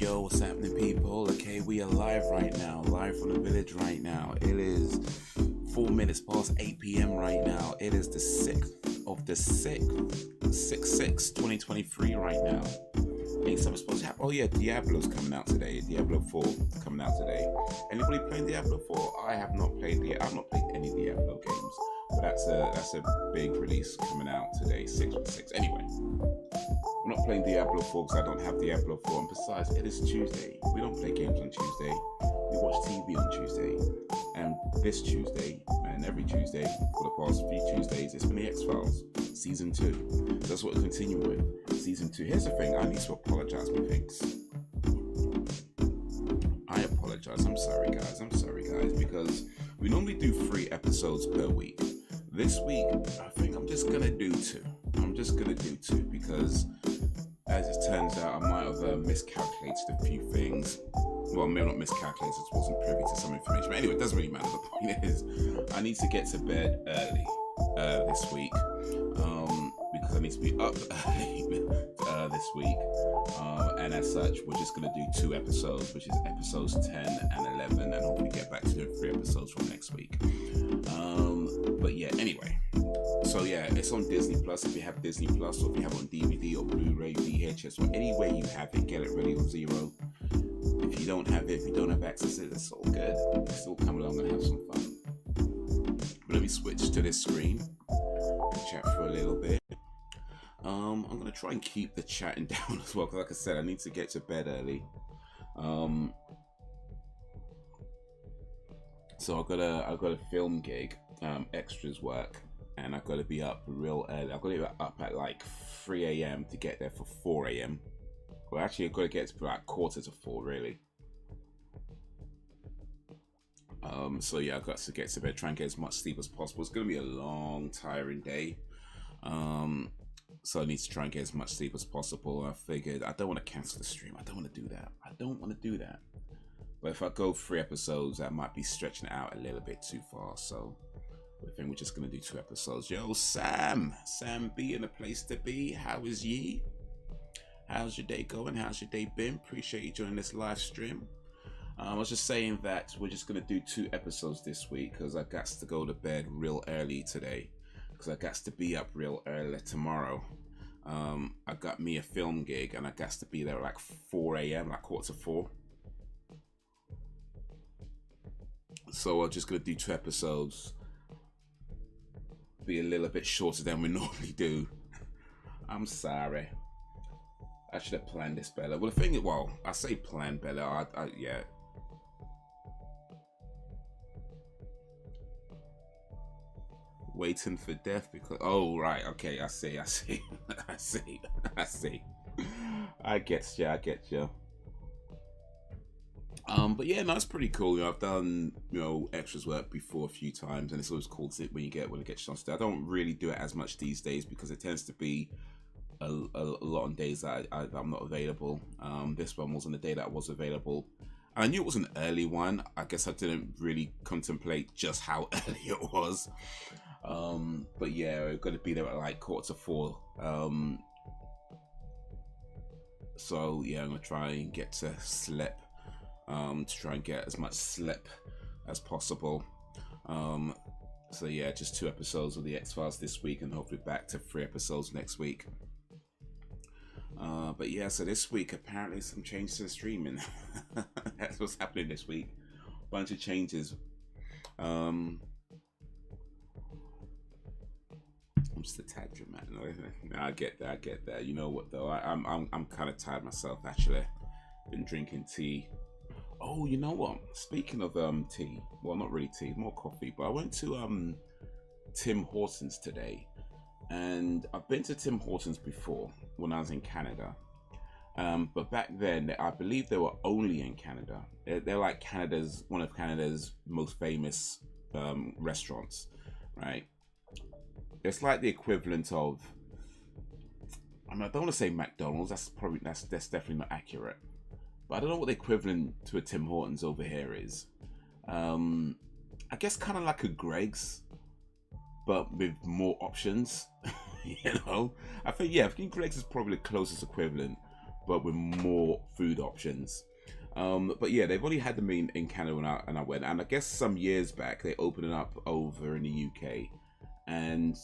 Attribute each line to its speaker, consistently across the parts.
Speaker 1: Yo, what's happening, people? Okay, we are live right now, live from the village right now. It is 4 minutes past 8 p.m. right now. It is the 6th of the 2023 right now. Ain't something supposed to happen? Oh yeah, Diablo's coming out today. Diablo 4 coming out today. Anybody playing Diablo 4? I have not played I've not played any Diablo games, but that's a big release coming out today, 6/6. Anyway, I'm not playing Diablo 4 because I don't have Diablo 4, and besides, it is Tuesday. We don't play games on Tuesday. We watch TV on Tuesday, and this Tuesday and every Tuesday for the past few Tuesdays, it's been the X-Files season 2. So that's what we're continuing with, season 2. Here's the thing: I need to apologize, methinks. I apologize. I'm sorry, guys, because we normally do 3 episodes per week. This week, I think I'm just gonna do 2. Because, as it turns out, I might have miscalculated a few things. Well, maybe not miscalculated, I just wasn't privy to some information. But anyway, it doesn't really matter. The point is, I need to get to bed early this week, because I need to be up early this week. And as such, we're just going to do 2 episodes, which is episodes 10 and 11, and hopefully get back to doing 3 episodes from next week. But yeah, anyway. So yeah, it's on Disney Plus. If you have Disney Plus, or if you have it on DVD or Blu-ray, VHS, or any way you have it, get it ready on Zero. If you don't have it, if you don't have access to it, it's all good. Still come along and have some fun. But let me switch to this screen and chat for a little bit. I'm gonna try and keep the chatting down as well, because like I said, I need to get to bed early. So I've got a film gig, extras work. And I've got to be up real early. I've got to be up at like 3 a.m. to get there for 4 a.m. Well, actually, I've got to get to like 3:45, really. So yeah, I've got to get to bed, try and get as much sleep as possible. It's going to be a long, tiring day. So I need to try and get as much sleep as possible. I figured I don't want to cancel the stream. I don't want to do that. But if I go 3 episodes, that might be stretching it out a little bit too far. So I think we're just going to do 2 episodes. Yo, Sam B in a place to be. How is ye? How's your day going? How's your day been? Appreciate you joining this live stream. I was just saying that we're just going to do 2 episodes this week because I got to go to bed real early today. Because I got to be up real early tomorrow. I got me a film gig and I got to be there at like 4 a.m., like 3:45. So I'm just going to do 2 episodes. Be a little bit shorter than we normally do. I'm sorry. I should have planned this better. Well, the thing is, well, I say plan better. Yeah. Waiting for death because, oh right, okay, I see. I get you. But yeah, no, it's pretty cool. You know, I've done, extras work before a few times, and it's always cool to when you get a chance to. I don't really do it as much these days because it tends to be a lot on days that I'm not available. This one was on the day that I was available. And I knew it was an early one. I guess I didn't really contemplate just how early it was. But yeah, I've got to be there at like 3:45. So yeah, I'm gonna try and get to sleep. To try and get as much sleep as possible. So yeah, just 2 episodes of the X-Files this week, and hopefully back to 3 episodes next week. But yeah, so this week apparently some changes to the streaming. That's what's happening this week. Bunch of changes. I'm just a tad dramatic. No, I get that. You know what though? I'm kind of tired myself actually. Been drinking tea. Oh, you know what? Speaking of tea, well, not really tea, more coffee. But I went to Tim Hortons today, and I've been to Tim Hortons before when I was in Canada. But back then, I believe they were only in Canada. They're like one of Canada's most famous restaurants, right? It's like the equivalent of, I don't want to say McDonald's. That's definitely not accurate. But I don't know what the equivalent to a Tim Hortons over here is. I guess kind of like a Greg's, but with more options. I think Greg's is probably the closest equivalent. but with more food options. But yeah, they've only had them in Canada and I went, and I guess some years back they opened it up over in the UK, and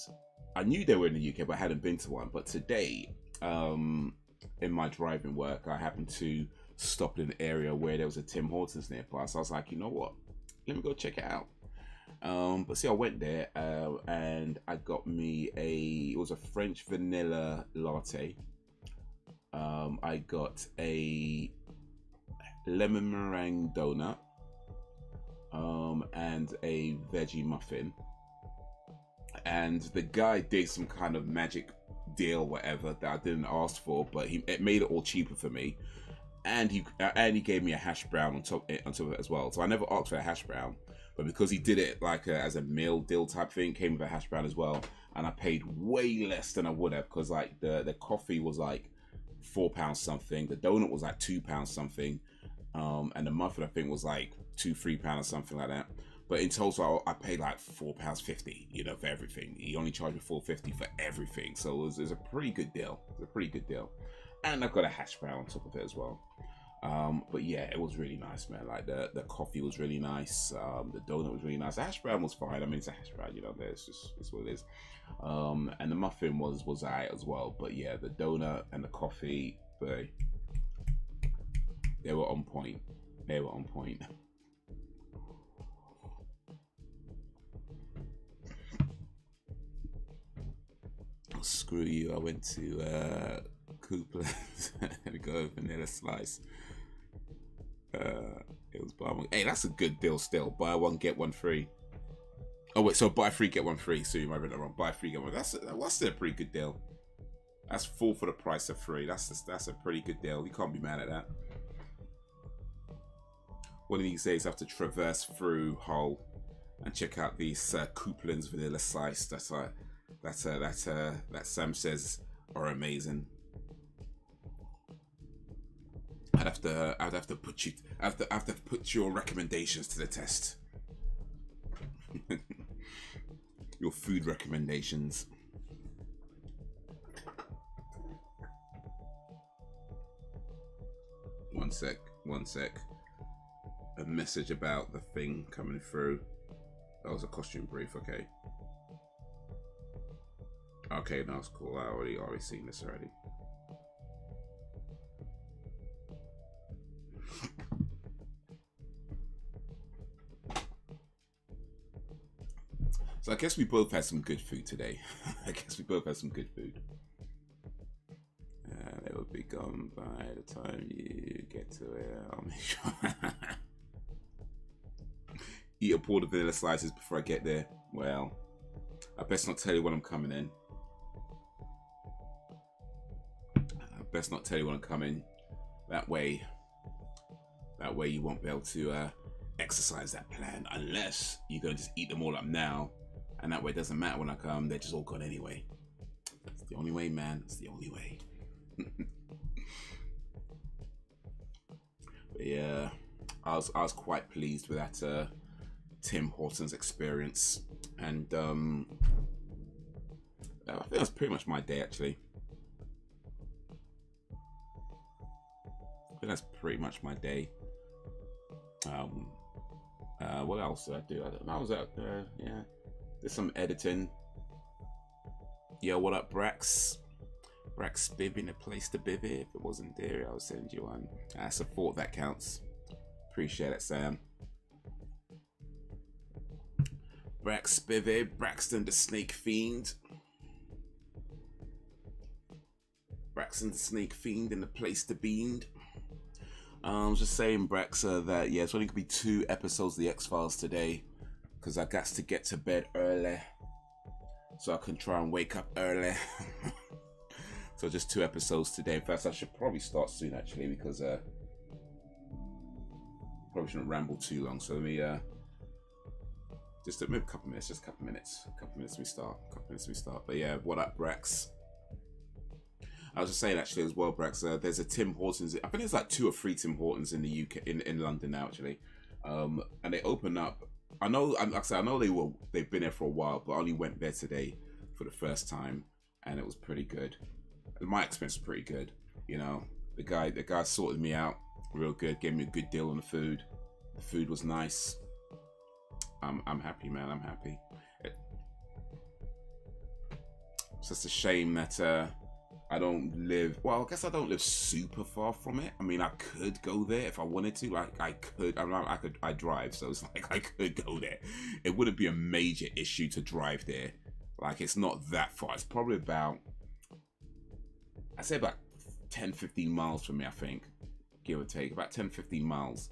Speaker 1: I knew they were in the UK, but I hadn't been to one. But today, in my driving work, I happened to stop in an area where there was a Tim Hortons nearby, so I was like, you know what, let me go check it out. But see, I went there and I got me it was a French vanilla latte. I got a lemon meringue donut, and a veggie muffin. And the guy did some kind of magic deal, whatever, that I didn't ask for, but it made it all cheaper for me. And he gave me a hash brown on top of it as well. So I never asked for a hash brown, but because he did it like as a meal deal type thing, came with a hash brown as well. And I paid way less than I would have, because like the coffee was like £4 something, the donut was like £2 something, and the muffin I think was like £2-3 or something like that. But in total, I paid like £4.50, you know, for everything. He only charged me $4.50 for everything, so it was a pretty good deal. It was a pretty good deal, and I got a hash brown on top of it as well. But yeah, it was really nice, man. Like the coffee was really nice. The donut was really nice. The hash brown was fine. I mean, it's a hash brown, you know. It's what it is. And the muffin was alright as well. But yeah, the donut and the coffee, they were on point. They were on point. Oh, screw you! I went to Cooper's and got a vanilla slice. It was buy one. Hey, that's a good deal still. Buy one get one free. Oh wait, so buy three get one free. So you might read that wrong. Buy three get one. That's still a pretty good deal. That's 4 for the price of 3. That's a pretty good deal. You can't be mad at that. One of these days, I have to traverse through Hull and check out these Coupland's vanilla slice. That Sam says are amazing. I'd have to put your recommendations to the test. Your food recommendations. One sec. A message about the thing coming through. That was a costume brief, okay. Okay, no, it's cool. I already seen this already. So I guess we both had some good food today. They will be gone by the time you get to it. I'll make sure. Eat up all the vanilla slices before I get there. Well, I best not tell you when I'm coming in. That way you won't be able to exercise that plan, unless you're gonna just eat them all up now, and that way it doesn't matter when I come. They're just all gone anyway. It's the only way, man. It's the only way. But yeah, I was quite pleased with that Tim Hortons experience, and I think that's pretty much my day actually. I think that's pretty much my day. What else did I do? I was out there, yeah. Did some editing. Yo, what up, Brax? Brax Bibbing, a place to bibby. If it wasn't there, I'll send you one. Support, that counts. Appreciate it, Sam. Brax Bibby, Braxton the Snake Fiend. Braxton the Snake Fiend in the place to beamed. I was just saying, Brax, that yeah, it's only gonna be 2 episodes of the X-Files today, because I got to get to bed early, so I can try and wake up early. So just 2 episodes today. In fact, I should probably start soon actually, because probably shouldn't ramble too long. So let me just maybe a couple minutes, we start. But yeah, what up, Brax? I was just saying actually as well, Brax, there's a Tim Hortons. I think there's like 2 or 3 Tim Hortons in the UK, in London now actually, and they open up. I know, like I said, I know they've been there for a while, but I only went there today for the first time, and it was pretty good. My experience was pretty good, you know. The guy sorted me out real good, gave me a good deal on the food. The food was nice. I'm happy, man. I'm happy. It's just a shame that I don't live. Well, I guess I don't live super far from it. I mean, I could go there if I wanted to. Like, I could. I drive, so it's like I could go there. It wouldn't be a major issue to drive there. Like, it's not that far. It's probably about, I'd say about 10-15 miles from me, I think, give or take, about 10-15 miles.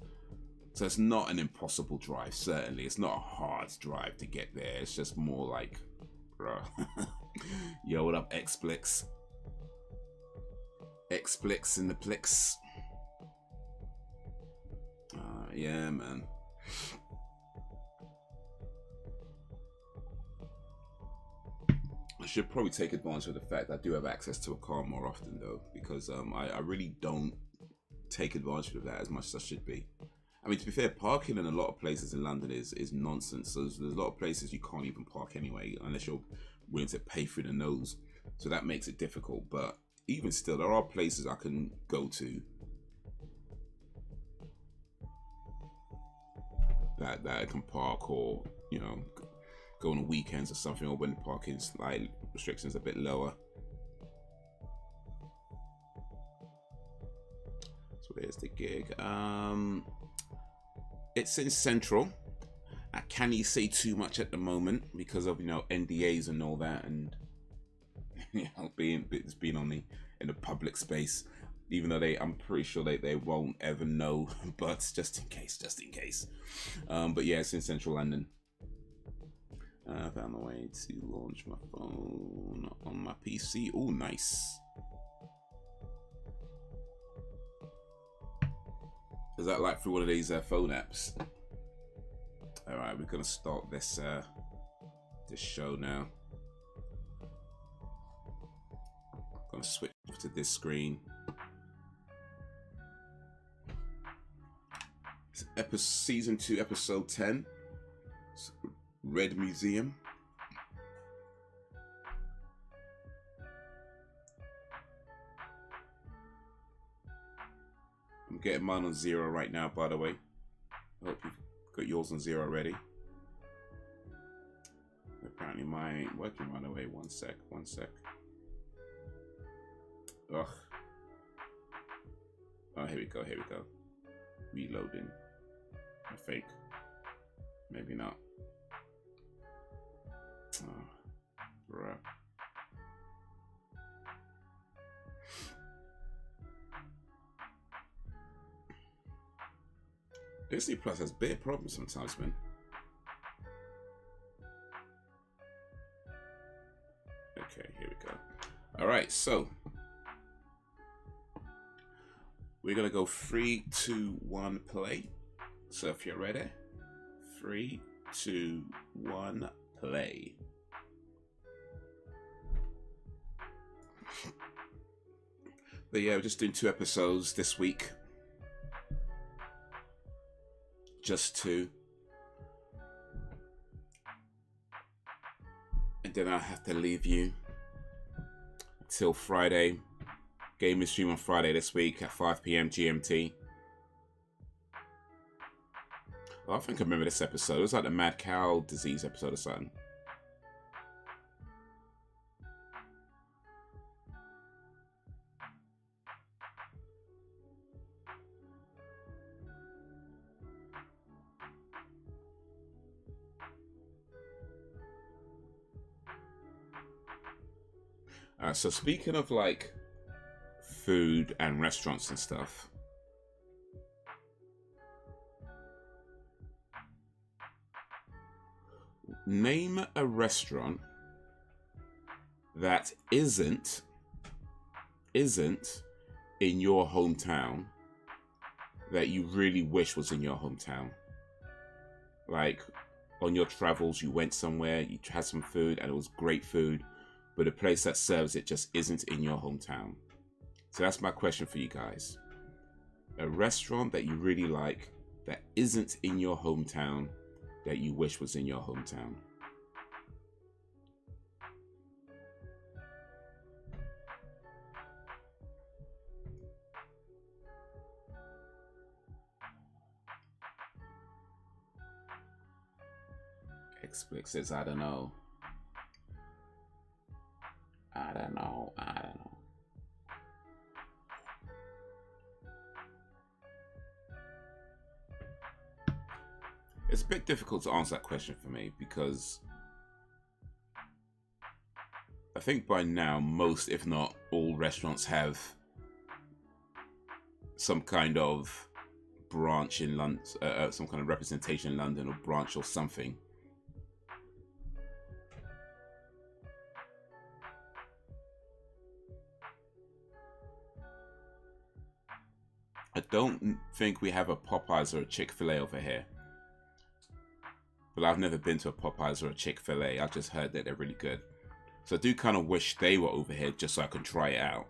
Speaker 1: So it's not an impossible drive, certainly. It's not a hard drive to get there. It's just more like, bro. Yo, what up, XSplits? XSplits in the plix. Yeah, man. I should probably take advantage of the fact that I do have access to a car more often, though, because I really don't take advantage of that as much as I should be. I mean, to be fair, parking in a lot of places in London is nonsense. So there's a lot of places you can't even park anyway, unless you're willing to pay through the nose. So that makes it difficult. But even still, there are places I can go to that I can park, or, you know, go on the weekends or something, or when the parking like restrictions are a bit lower. So there's the gig. It's in Central. I can't even say too much at the moment because of, you know, NDAs and all that, and you know, it's been on in the public space. Even though I'm pretty sure they won't ever know, but just in case. But yeah, it's in Central London. I found a way to launch my phone on my PC. Oh, nice. Is that like through one of these phone apps? All right, we're gonna start this show now. Gonna switch to this screen. It's season 2, episode 10. It's Red Museum. I'm getting mine on 0 right now, by the way. I hope you've got yours on 0 already. Apparently mine ain't working right away. One sec. Ugh. Oh, here we go. Reloading. I think. Maybe not. Oh, right. Disney Plus has big problems sometimes, man. Okay, here we go. All right, so we're gonna go 3, 2, 1, play. So if you're ready, 3, 2, 1, play. But yeah, we're just doing 2 episodes this week. Just 2. And then I have to leave you till Friday. Gaming stream on Friday this week at 5 PM GMT. Oh, I think I remember this episode. It was like the mad cow disease episode or something. So speaking of like food and restaurants and stuff, name a restaurant that isn't in your hometown that you really wish was in your hometown. Like on your travels, you went somewhere, you had some food and it was great food, but the place that serves it just isn't in your hometown. So that's my question for you guys. A restaurant that you really like that isn't in your hometown that you wish was in your hometown. XSplit says, I don't know. I don't know. It's a bit difficult to answer that question for me because I think by now most, if not all, restaurants have some kind of branch in London, some kind of representation in London, or branch or something. I don't think we have a Popeyes or a Chick-fil-A over here. But I've never been to a Popeyes or a Chick-fil-A. I've just heard that they're really good. So I do kind of wish they were over here just so I can try it out.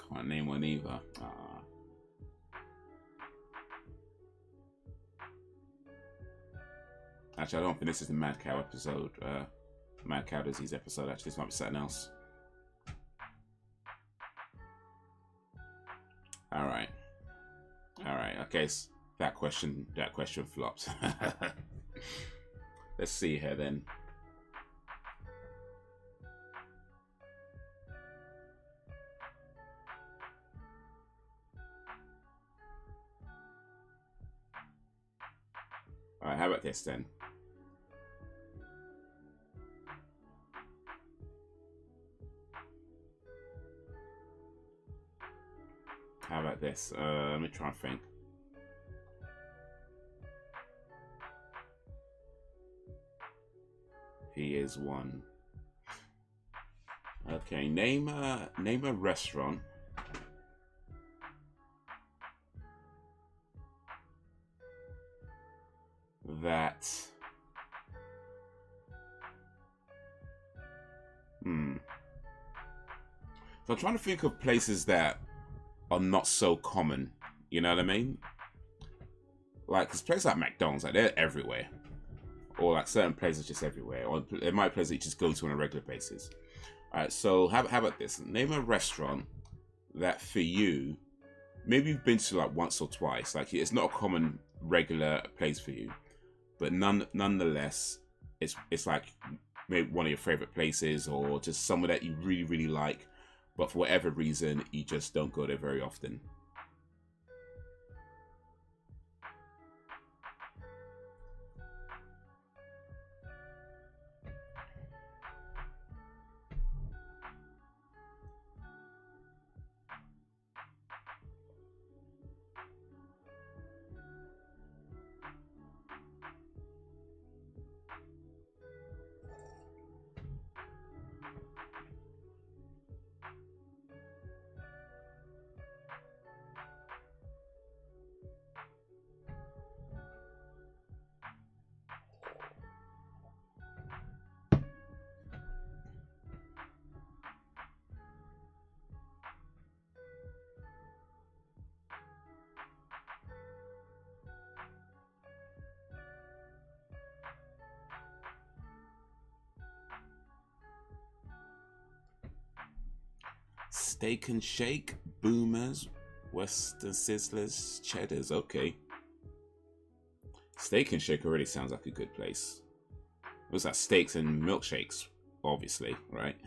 Speaker 1: Can't name one either. Actually, I don't think this is the Mad Cow episode. Mad Cow Disease episode. Actually, this might be something else. All right. Okay, so that question flopped. Let's see here then. All right, how about this then? How about this? Let me try and think. He is one. Okay, name a restaurant that So I'm trying to think of places that are not so common, you know what I mean? Like, because places like McDonald's, like, they're everywhere. Or like certain places just everywhere. Or there might be places that you just go to on a regular basis. Alright, so how about this? Name a restaurant that for you, maybe you've been to like once or twice. Like, it's not a common, regular place for you. But nonetheless, it's like maybe one of your favorite places, or just somewhere that you really, really like. But for whatever reason, you just don't go there very often. Steak and Shake, Boomers, Western Sizzlers, Cheddars. Okay. Steak and Shake already sounds like a good place. It was like steaks and milkshakes, obviously, right?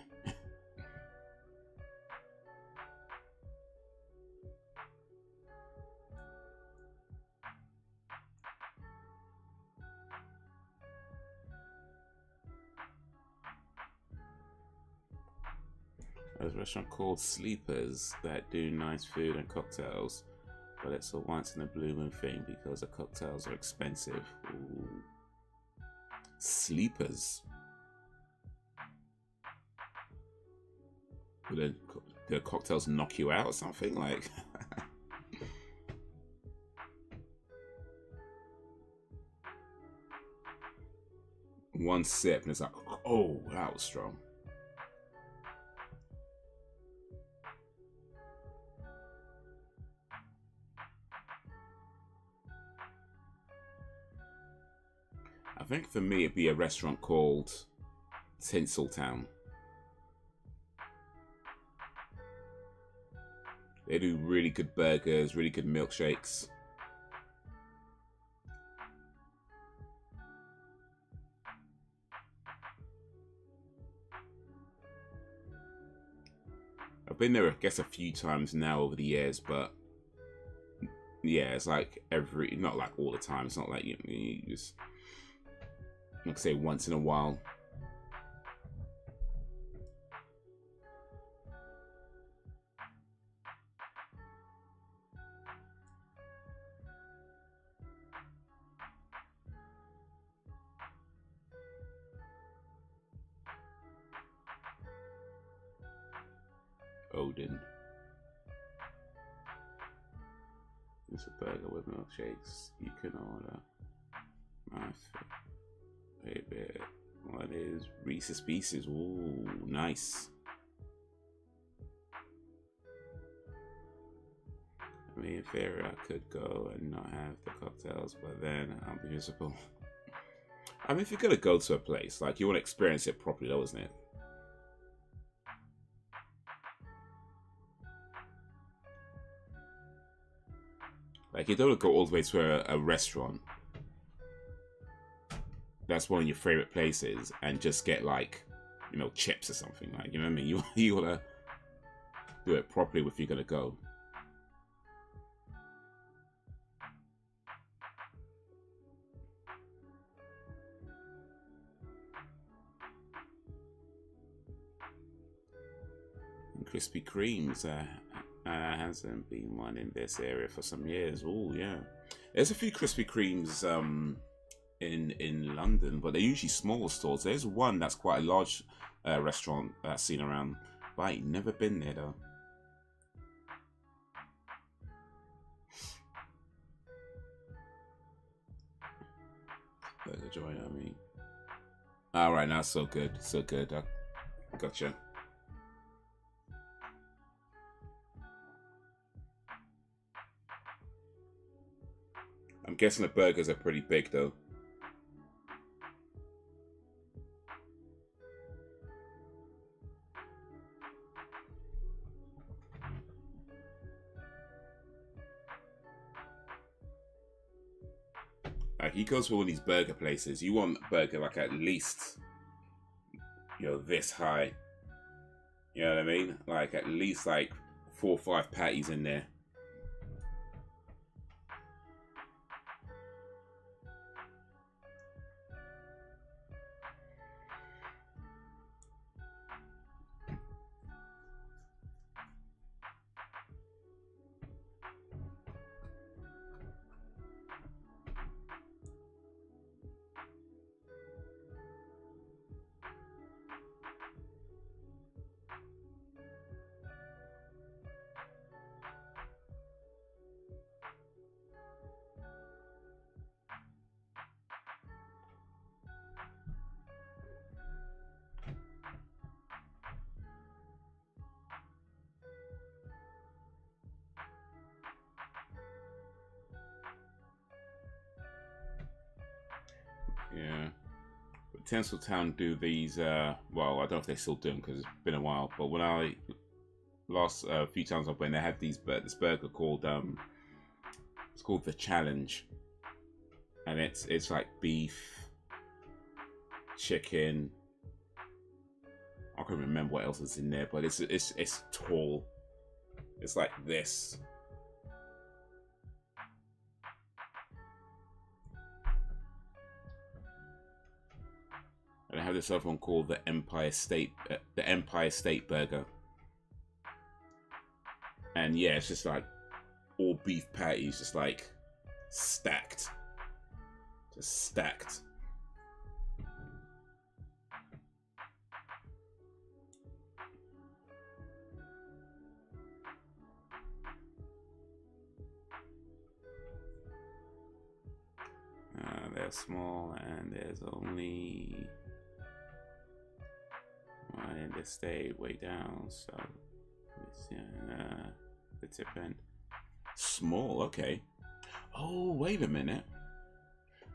Speaker 1: There's a restaurant called Sleepers that do nice food and cocktails, but it's a once in a blue moon thing because the cocktails are expensive. Ooh. Sleepers. Will the cocktails knock you out or something? Like. One sip and it's like, oh, that was strong. I think for me it'd be a restaurant called Tinseltown. They do really good burgers, really good milkshakes. I've been there, I guess, a few times now over the years, but yeah, it's like not like all the time. It's not like you just, like say, once in a while. Odin. It's a burger with milkshakes. You can order. My favorite one is Reese's Pieces. Ooh, nice. I mean, in theory, I could go and not have the cocktails, but then I'll be miserable. I mean, if you're gonna go to a place, like, you want to experience it properly, though, isn't it? Like, you don't want to go all the way to a restaurant that's one of your favorite places and just get, like, you know, chips or something. Like, you know what I mean? You want to do it properly if you're going to go. And Krispy Kremes hasn't been one in this area for some years. Oh, yeah. There's a few Krispy Kremes in London, but they're usually small stores. There's one that's quite a large restaurant that's seen around, but I ain't never been there, though. Burger joint, I mean. Alright, now so good. So good. Gotcha. I'm guessing the burgers are pretty big, though. Like, he goes for all these burger places. You want a burger like at least, you know, this high. You know what I mean? Like at least like 4 or 5 patties in there. Yeah. But Tinseltown do these, well, I don't know if they still do them because it's been a while, but when I, last few times I've been, they had this burger called, it's called The Challenge. And it's like beef, chicken, I can't remember what else is in there, but it's tall. It's like this. And I have this other one called the Empire State Burger. And yeah, it's just like all beef patties, just like stacked. Just stacked. They're small, and there's only one in the state way down, so it's the tip end. Small, okay. Oh, wait a minute.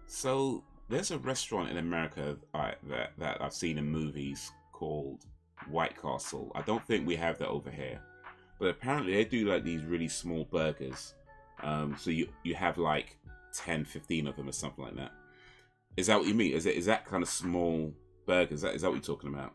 Speaker 1: So there's a restaurant in America that I've seen in movies called White Castle. I don't think we have that over here, but apparently they do like these really small burgers. So you have like 10, 15 of them or something like that. Is that what you mean? Is that kind of small burgers? Is that what you're talking about?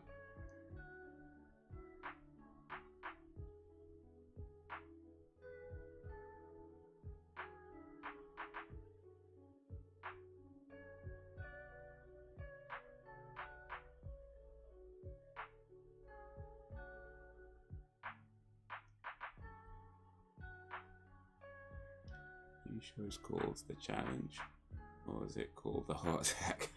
Speaker 1: You sure it's called the challenge, or is it called the heart attack?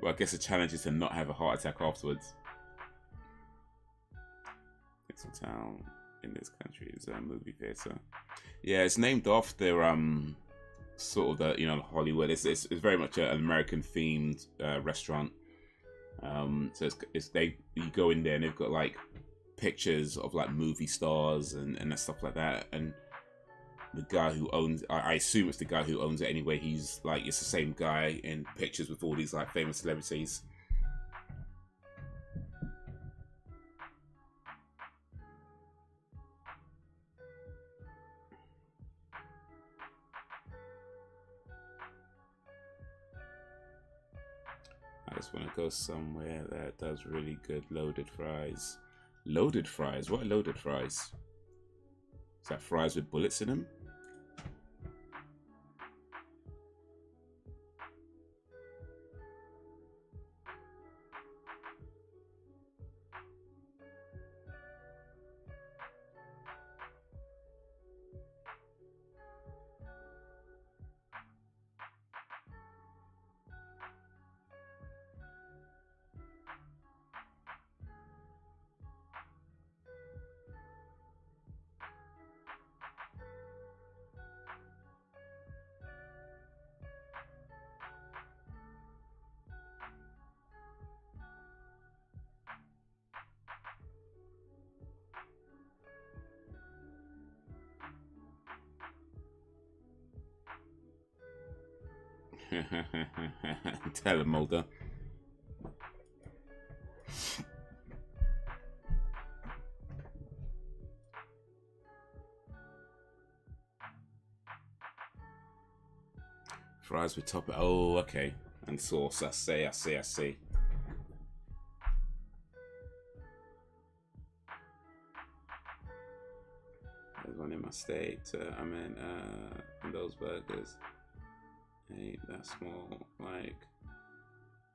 Speaker 1: Well, I guess the challenge is to not have a heart attack afterwards. Town in this country is a movie theater. Yeah, it's named after sort of the, you know, Hollywood. It's very much an American themed restaurant. So you go in there and they've got like pictures of like movie stars and stuff like that. And the guy who owns, I assume it's the guy who owns it anyway. He's like, it's the same guy in pictures with all these like famous celebrities. I just want to go somewhere that does really good loaded fries. Loaded fries? What are loaded fries? Is that fries with bullets in them? Tell him, Mulder. Fries with top. Oh, okay. And sauce. I see. There's one in my state. I'm in those burgers. Ain't that small, like.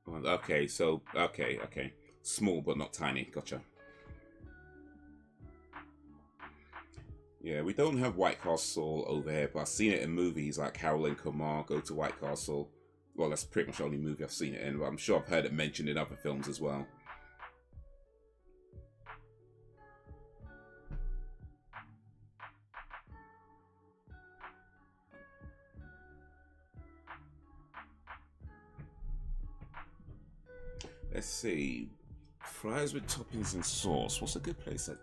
Speaker 1: Well, okay, so okay, small but not tiny. Gotcha. Yeah, we don't have White Castle over here, but I've seen it in movies like Harold and Kumar go to White Castle. Well, that's pretty much the only movie I've seen it in, but I'm sure I've heard it mentioned in other films as well. Let's see. Fries with toppings and sauce. What's a good place that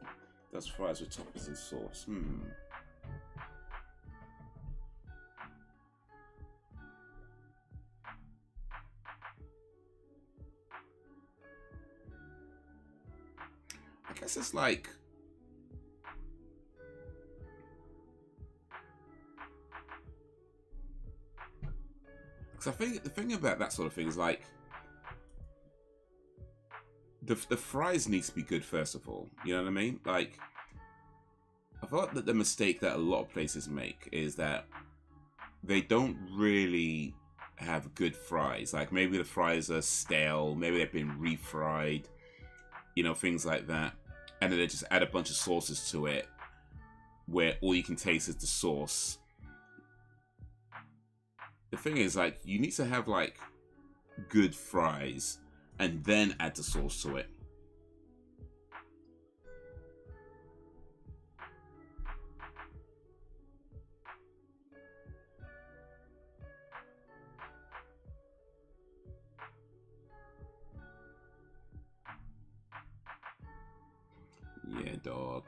Speaker 1: does fries with toppings and sauce? I guess it's like... Because I think the thing about that sort of thing is like... The fries needs to be good first of all. You know what I mean? Like, I thought that the mistake that a lot of places make is that they don't really have good fries. Like, maybe the fries are stale, maybe they've been refried, you know, things like that. And then they just add a bunch of sauces to it where all you can taste is the sauce. The thing is, like, you need to have, like, good fries and then add the sauce to it. Yeah, dog.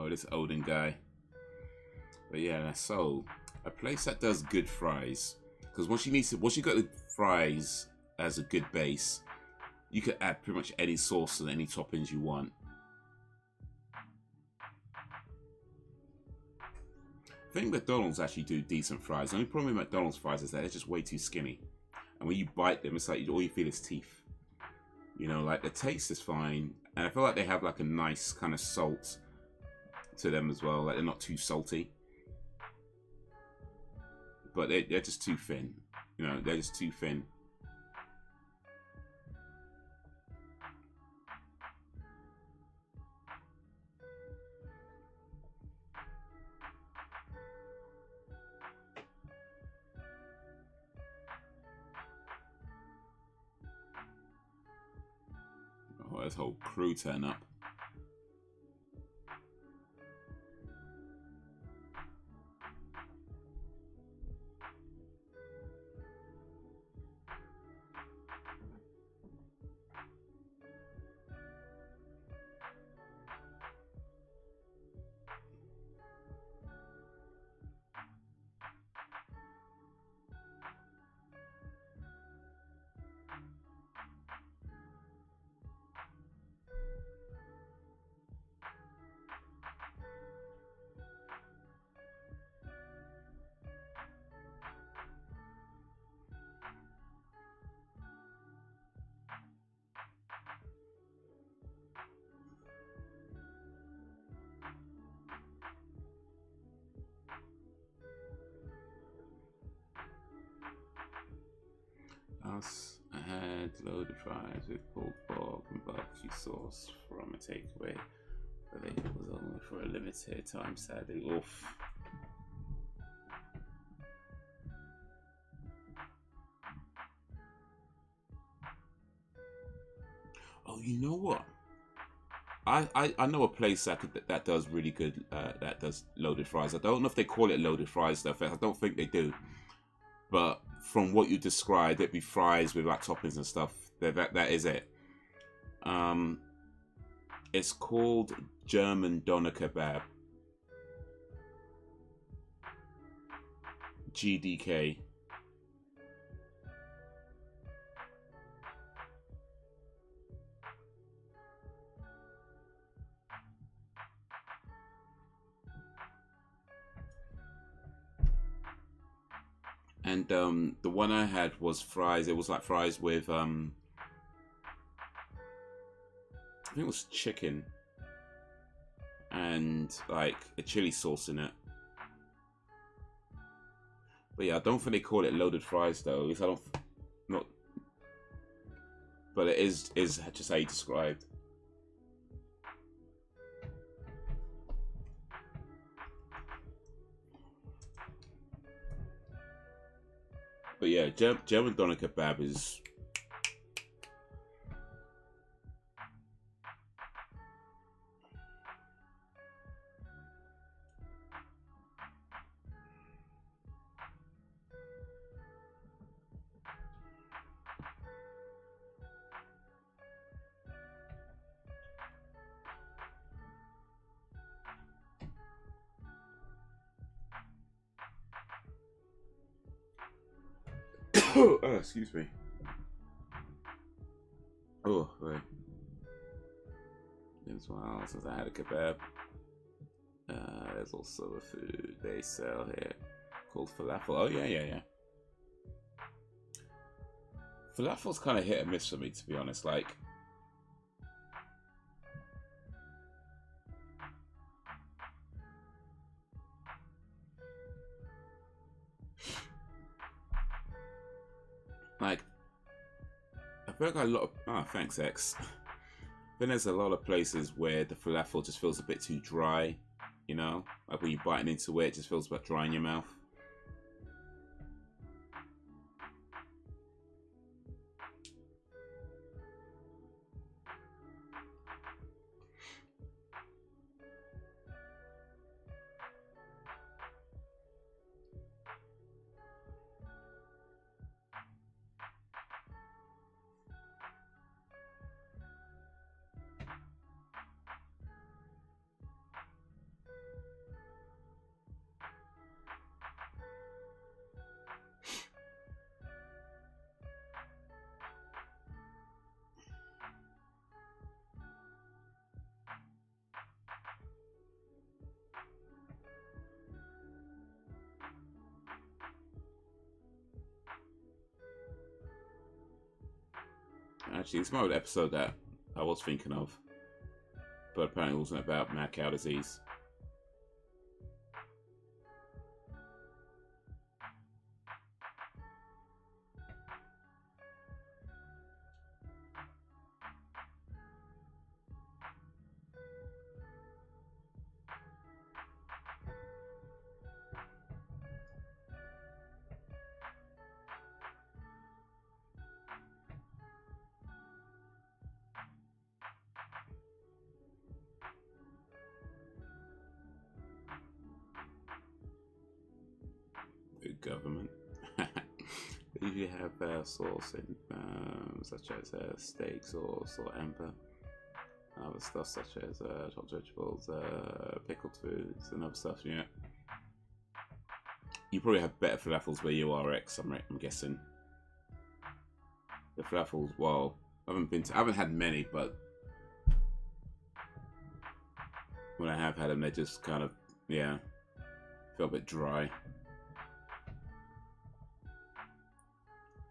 Speaker 1: Oh, this Odin guy. But yeah, so a place that does good fries, because once you got the fries as a good base, you could add pretty much any sauce and any toppings you want. I think McDonald's actually do decent fries. The only problem with McDonald's fries is that they're just way too skinny. And when you bite them, it's like all you feel is teeth. You know, like the taste is fine. And I feel like they have like a nice kind of salt to them as well. Like they're not too salty. But they're just too thin. You know, they're just too thin. Oh, this whole crew turn up. I had loaded fries with pulled pork and barbecue sauce from a takeaway, but it was only for a limited time, sadly. Oof. Oh, you know what? I know a place that does really good that does loaded fries. I don't know if they call it loaded fries though. I don't think they do. But from what you described, it'd be fries with like toppings and stuff. That is it. It's called German Doner Kebab. GDK. And the one I had was fries. It was like fries with I think it was chicken and like a chili sauce in it. But yeah, I don't think they call it loaded fries though. At least I don't not. But it is just how you described. But yeah, German Doner Kebab is. Oh, excuse me. Oh, right. As well, since I had a kebab. There's also a food they sell here called falafel. Oh, yeah. Falafel's kind of hit and miss for me, to be honest. Like, I feel like a lot of... Oh, thanks, X. I think there's a lot of places where the falafel just feels a bit too dry, you know? Like when you're biting into it, it just feels a bit dry in your mouth. Actually, this might be the episode that I was thinking of, but apparently it wasn't about mad cow disease. Government. If you have sauce in such as steak sauce or amber, other stuff such as chopped vegetables, pickled foods, and other stuff. Yeah, you probably have better falafels where you are, X. I'm guessing the falafels. Well, I haven't had many, but when I have had them, they just kind of feel a bit dry.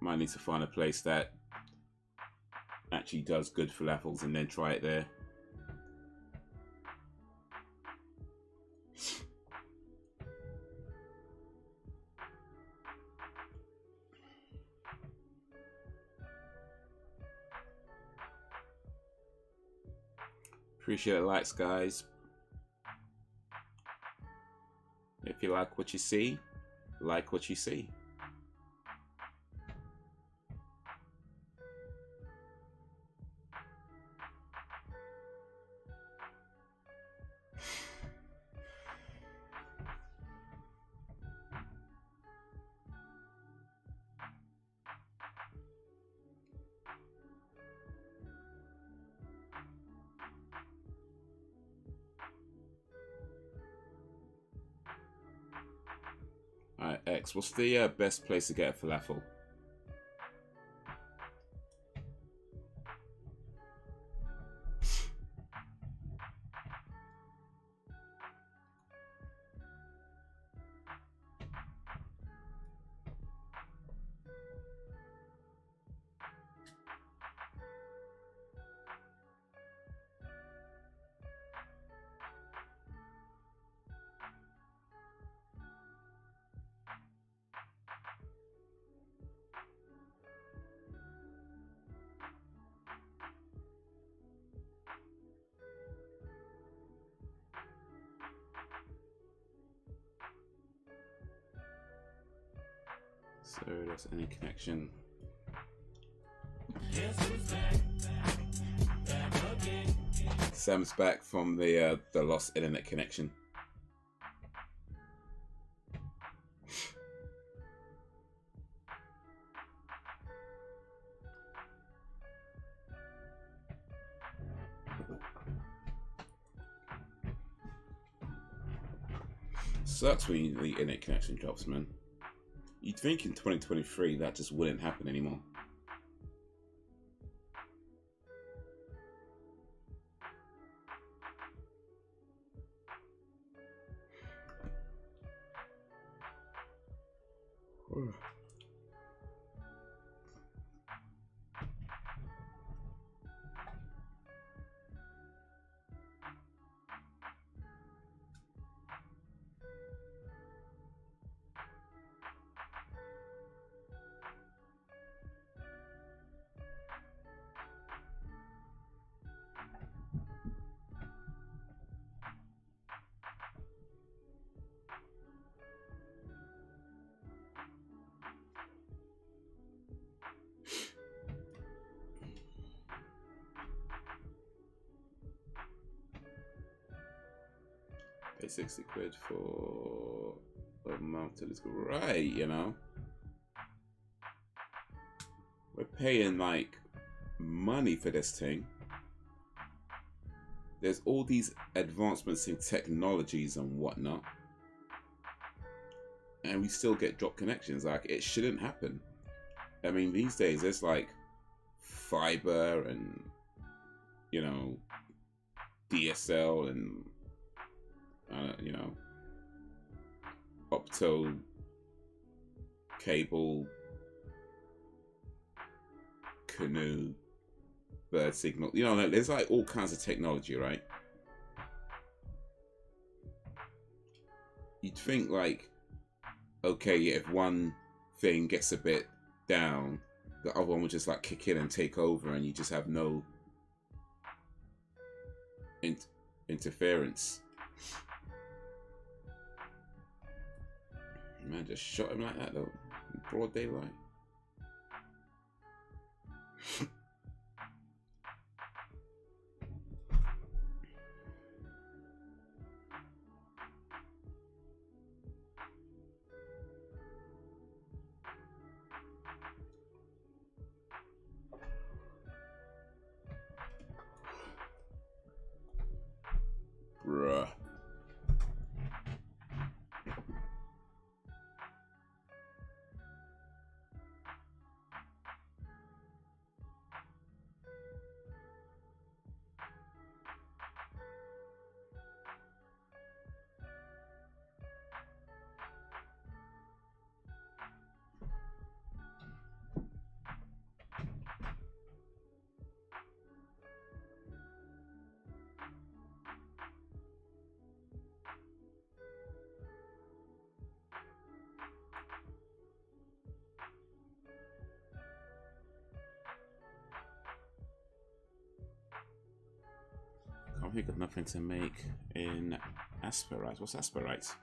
Speaker 1: Might need to find a place that actually does good falafels and then try it there. Appreciate the likes, guys. If you like what you see, like what you see. Alright, X, what's the best place to get a falafel? So there's any connection. Sam's back from the lost internet connection. Sucks when the internet connection drops, man. You'd think in 2023 that just wouldn't happen anymore. Pay 60 quid for a month to this, right? You know, we're paying like money for this thing. There's all these advancements in technologies and whatnot, and we still get drop connections. Like, it shouldn't happen. I mean, these days there's like fiber and, you know, DSL and you know, opto cable, canoe, bird signal. You know, there's like all kinds of technology, right? You'd think like, okay, if one thing gets a bit down, the other one would just like kick in and take over, and you just have no interference. Man, just shot him like that though, in broad daylight. Bruh. We got nothing to make in Asperites. What's Asperites?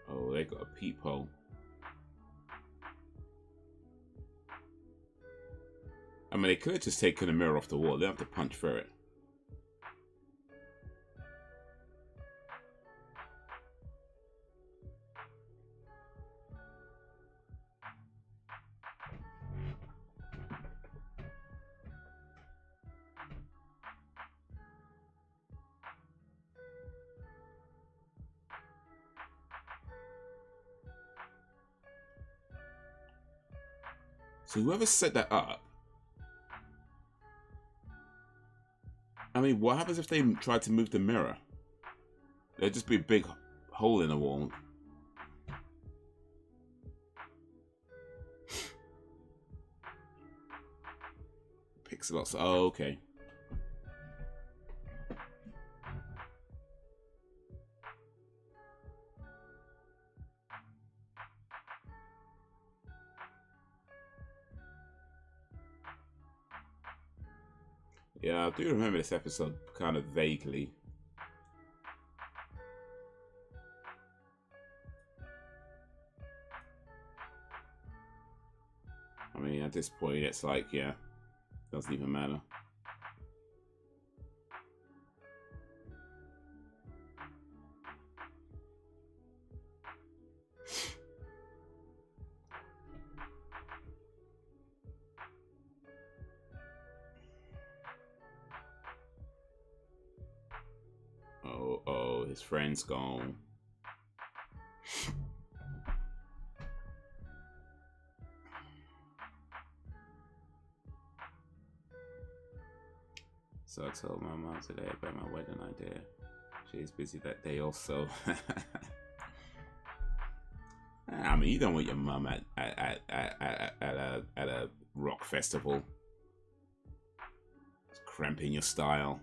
Speaker 1: Oh, they got a peephole. I mean, they could have just taken a mirror off the wall. They don't have to punch through it. So whoever set that up, I mean, what happens if they tried to move the mirror? There'd just be a big hole in the wall. Pixelots. Oh, okay. Yeah, I do remember this episode kind of vaguely. I mean, at this point, it's like, yeah, doesn't even matter. Oh, his friend's gone. So I told my mom today about my wedding idea. She's busy that day also. I mean, you don't want your mum at a rock festival. It's cramping your style.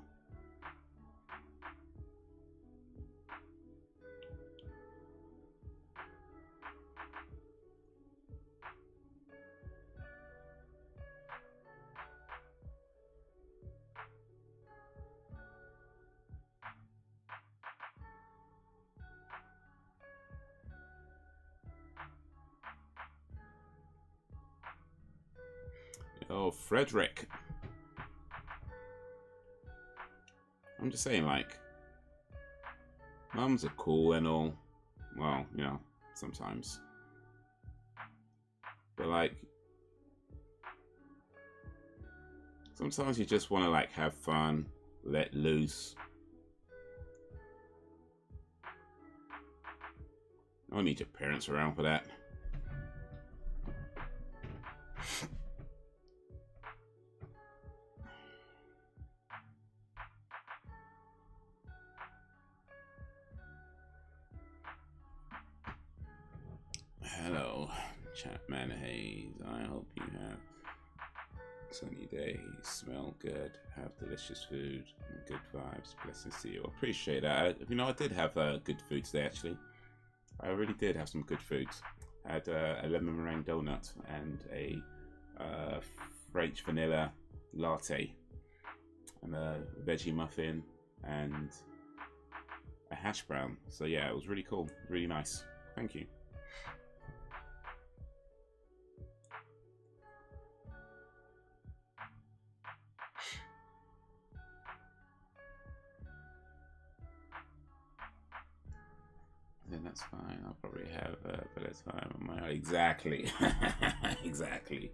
Speaker 1: Oh, Frederick. I'm just saying, like, mums are cool and all. Well, you know, sometimes. But, like, sometimes you just want to, like, have fun, let loose. I don't need your parents around for that. Hello, Chapman Haze. I hope you have sunny days, smell good, have delicious food, and good vibes. Blessings to you. I appreciate that. You know, I did have good food today, actually. I really did have some good food. I had a lemon meringue donut and a French vanilla latte, and a veggie muffin, and a hash brown. So yeah, it was really cool, really nice. Thank you. Then that's fine. I'll probably have a better time on my own. Exactly. Exactly.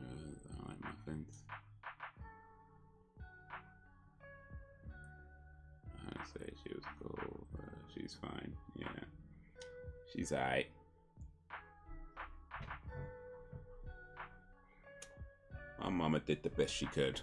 Speaker 1: I like muffins. I say she was cool. She's fine. Yeah. She's alright. My mama did the best she could.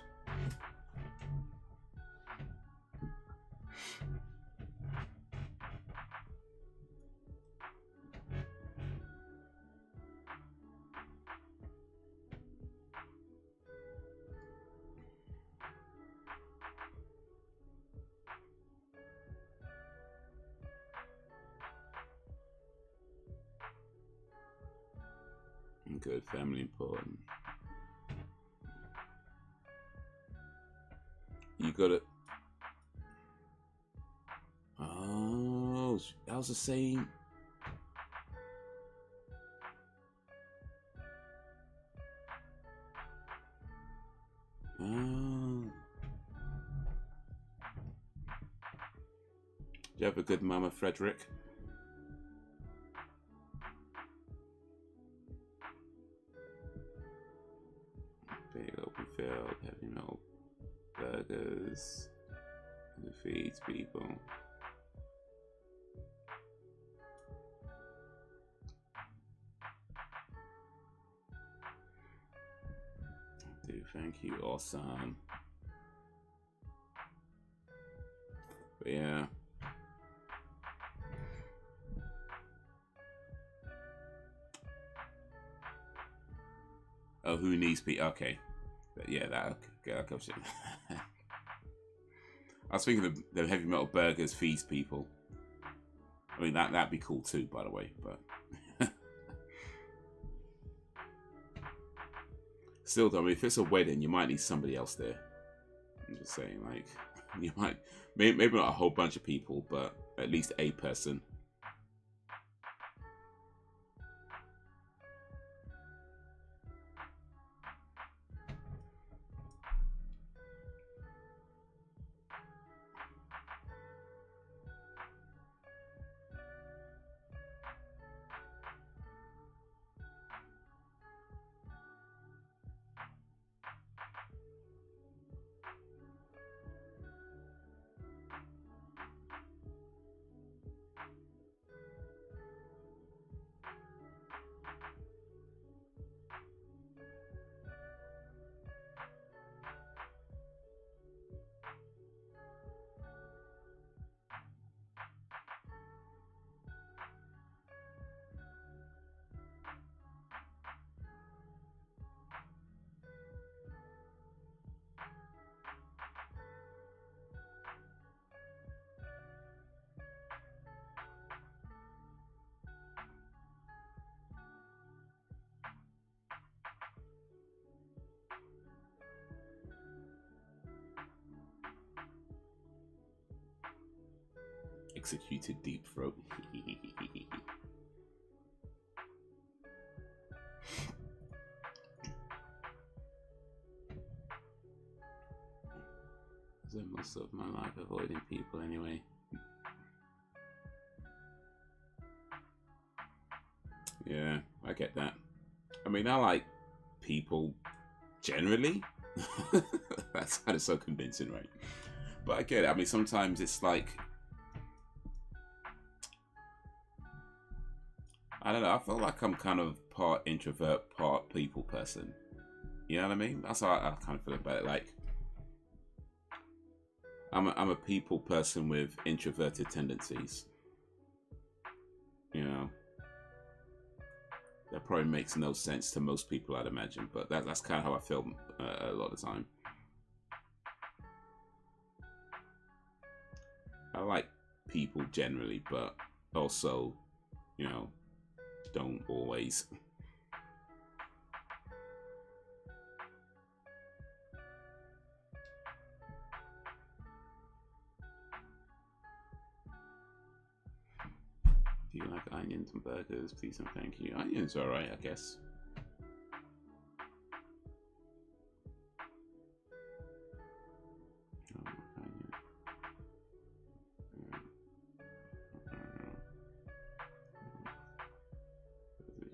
Speaker 1: Good, family important. You got it. Oh, that was the same. Oh. Did you have a good mama, Frederick? Big open field, heavy metal burgers, who feeds people. Dude, thank you, awesome. But yeah. Oh, who needs people? Okay. But yeah, that okay. I was thinking the heavy metal burgers feeds people. I mean, that'd be cool too, by the way. But still, though, I mean, if it's a wedding, you might need somebody else there. I'm just saying, like, you might maybe not a whole bunch of people, but at least a person. Executed deep throat. spend most of my life avoiding people anyway. Yeah, I get that. I mean, I like people generally. That sounded so convincing, right? But I get it. I mean, sometimes it's like, I don't know. I feel like I'm kind of part introvert, part people person. You know what I mean? That's how I kind of feel about it. Like, I'm a people person with introverted tendencies. You know, that probably makes no sense to most people, I'd imagine. But that's kind of how I feel a lot of the time. I like people generally, but also, you know, don't always. Do you like onions and burgers? Please and thank you. Onions are alright, I guess.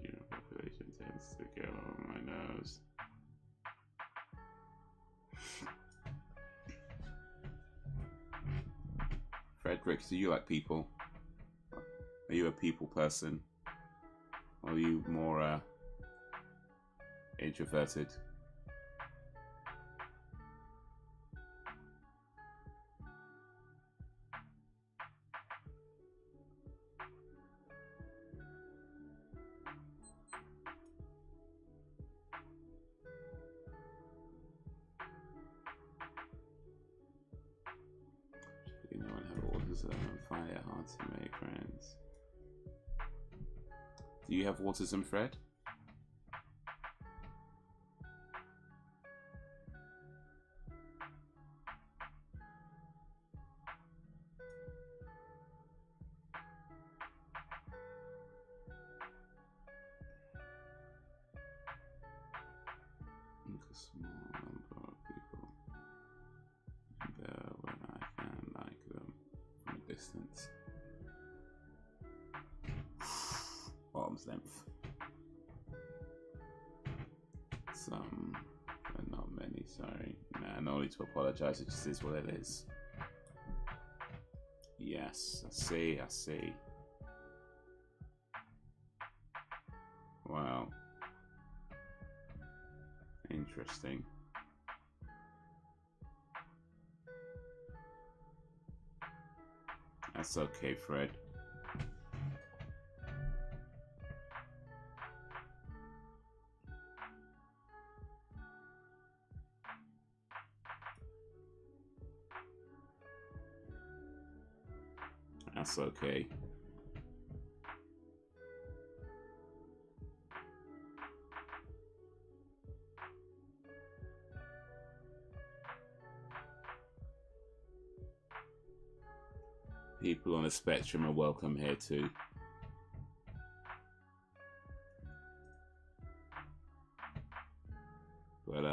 Speaker 1: The population tends to get on my nose. Frederick, do you like people? Are you a people person? Or are you more introverted? You know, I have autism and find it hard to make friends. Do you have autism, Fred? A small number of people there when I can like them from a distance. Arm's length. Some, but not many, sorry. Nah, no need to apologize, it just is what it is. Yes, I see. Wow. Interesting. That's okay, Fred. That's okay. People on the spectrum are welcome here too. But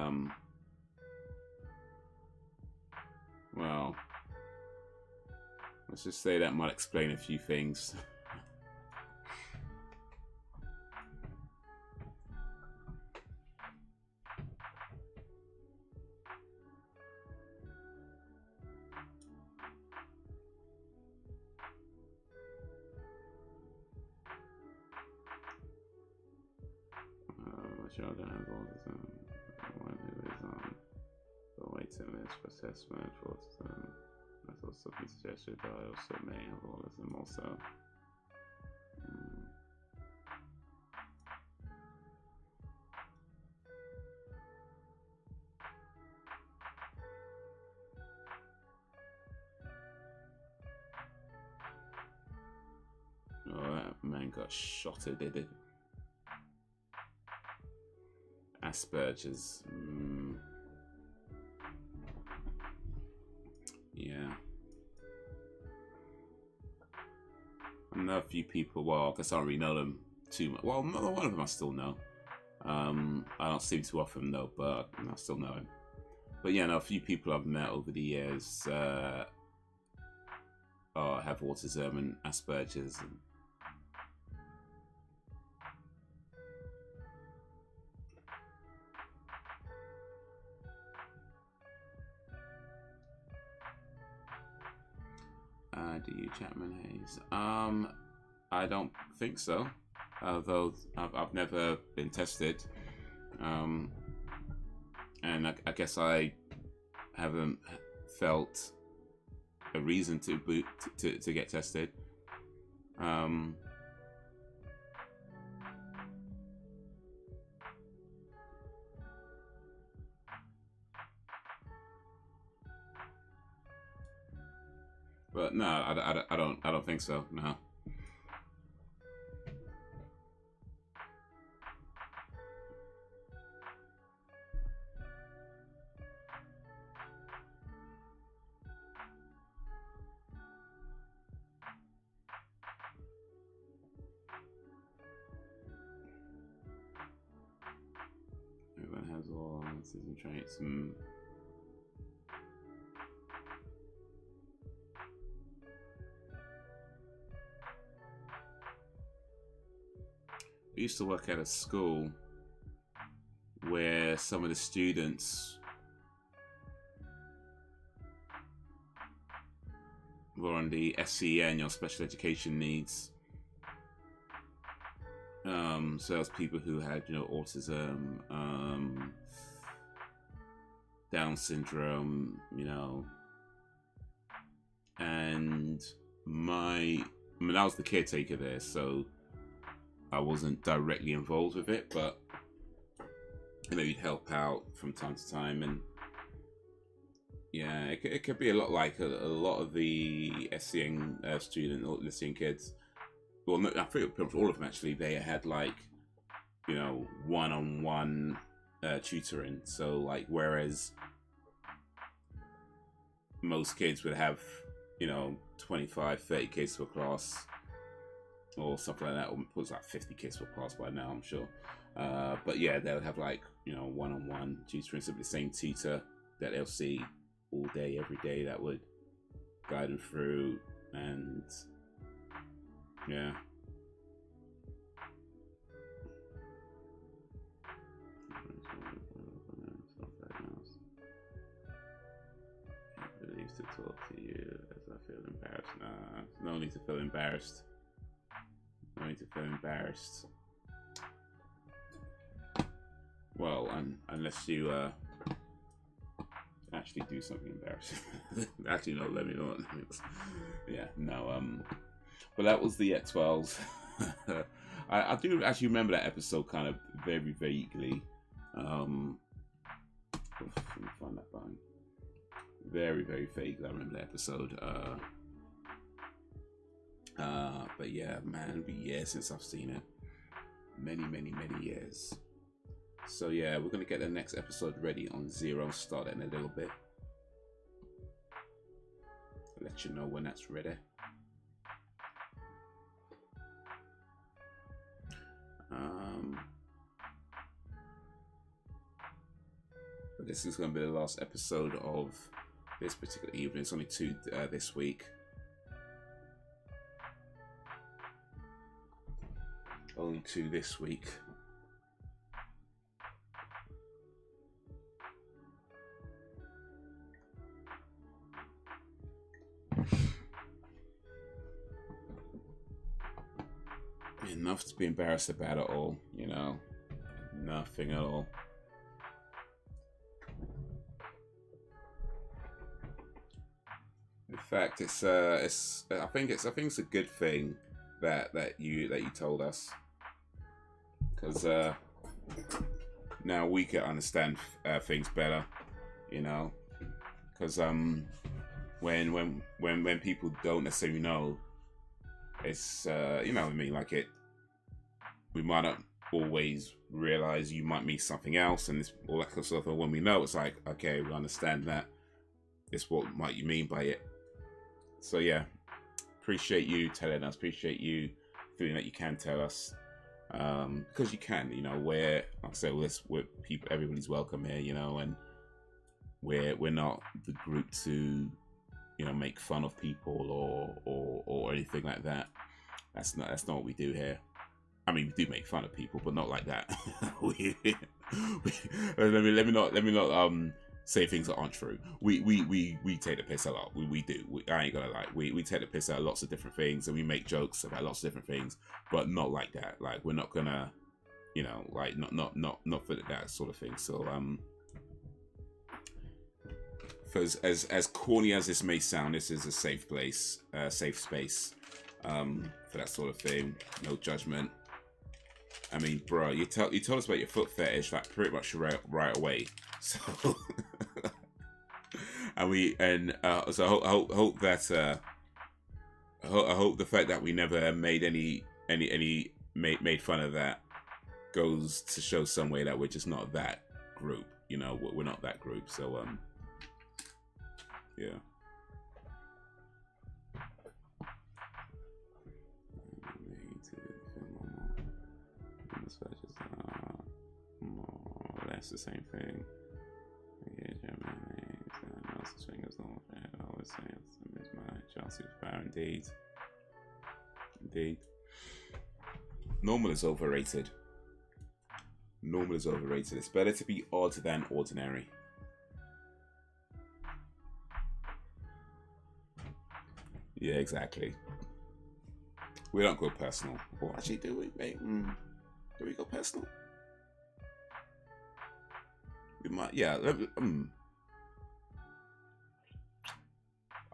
Speaker 1: well, let's just say that might explain a few things. Children have autism. One who is on the waiting list for assessment for autism. That's also been suggested that I also may have autism also. Oh, that man got shotted, did it? Asperger's. Yeah. I know a few people, well, I guess I don't really know them too much. Well, one of them I still know. I don't see him too often though, but I still know him. But yeah, no, a few people I've met over the years have autism and Asperger's. Do you, Chapman Hayes? I don't think so. Although I've never been tested, and I guess I haven't felt a reason to get tested. But no, I don't think so. No. Everyone has all autism traits. I used to work at a school where some of the students were on the SEN, special education needs. So there's people who had, autism, Down syndrome, and I was the caretaker there, so I wasn't directly involved with it, but you'd help out from time to time, and yeah, it could be a lot like a lot of the SEN student or the SEN kids. Well, no, I think pretty much all of them actually. They had one-on-one tutoring. So whereas most kids would have 25, 30 kids per class or something like that, or it was 50 kids per class by now, I'm sure. But yeah, they would have one-on-one tutoring, so the same tutor that they'll see all day, every day, that would guide them through, and yeah. I used to talk to you as I feel embarrassed. Nah, no need to feel embarrassed. No need to feel embarrassed. Well, unless you actually do something embarrassing. Actually, no, let me know. Yeah, no. But that was the X-Files. I do actually remember that episode kind of very vaguely. Let me find that button. Very, very vaguely, I remember that episode. But yeah, man, it'll be years since I've seen it. Many, many, many years. So yeah, we're gonna get the next episode ready on Zero. Start it in a little bit. I'll let you know when that's ready. But this is gonna be the last episode of this particular evening. It's only 2 this week. Only 2 this week. Enough to be embarrassed about it all, nothing at all. In fact, I think it's a good thing that you told us, because now we can understand things better, because when people don't necessarily know, it's we might not always realize you might mean something else, and all that kind of stuff. And when we know, it's like, okay, we understand that. It's what might you mean by it. So yeah, appreciate you telling us. Appreciate you feeling that you can tell us, because you can. Where, like I said, with people, everybody's welcome here. And we're not the group to, you know, make fun of people or anything like that. That's not what we do here. I mean, we do make fun of people, but not like that. let me not say things that aren't true. We take the piss a lot. We do. I ain't gonna lie. We take the piss out of lots of different things, and we make jokes about lots of different things, but not like that. Like, we're not gonna, you know, like not for that sort of thing. So as corny as this may sound, this is a safe place, safe space, for that sort of thing. No judgment. I mean, bro, you told us about your foot fetish like pretty much right away. So, so I hope that I hope the fact that we never made made fun of that goes to show some way that we're just not that group. You know, we're not that group. So yeah. More or less the same thing. I always say it's my Chelsea power. Indeed. Normal is overrated. Normal is overrated. It's better to be odd than ordinary. Yeah, exactly. We don't go personal. Or actually, do we, mate? Do we go personal? We might. Yeah.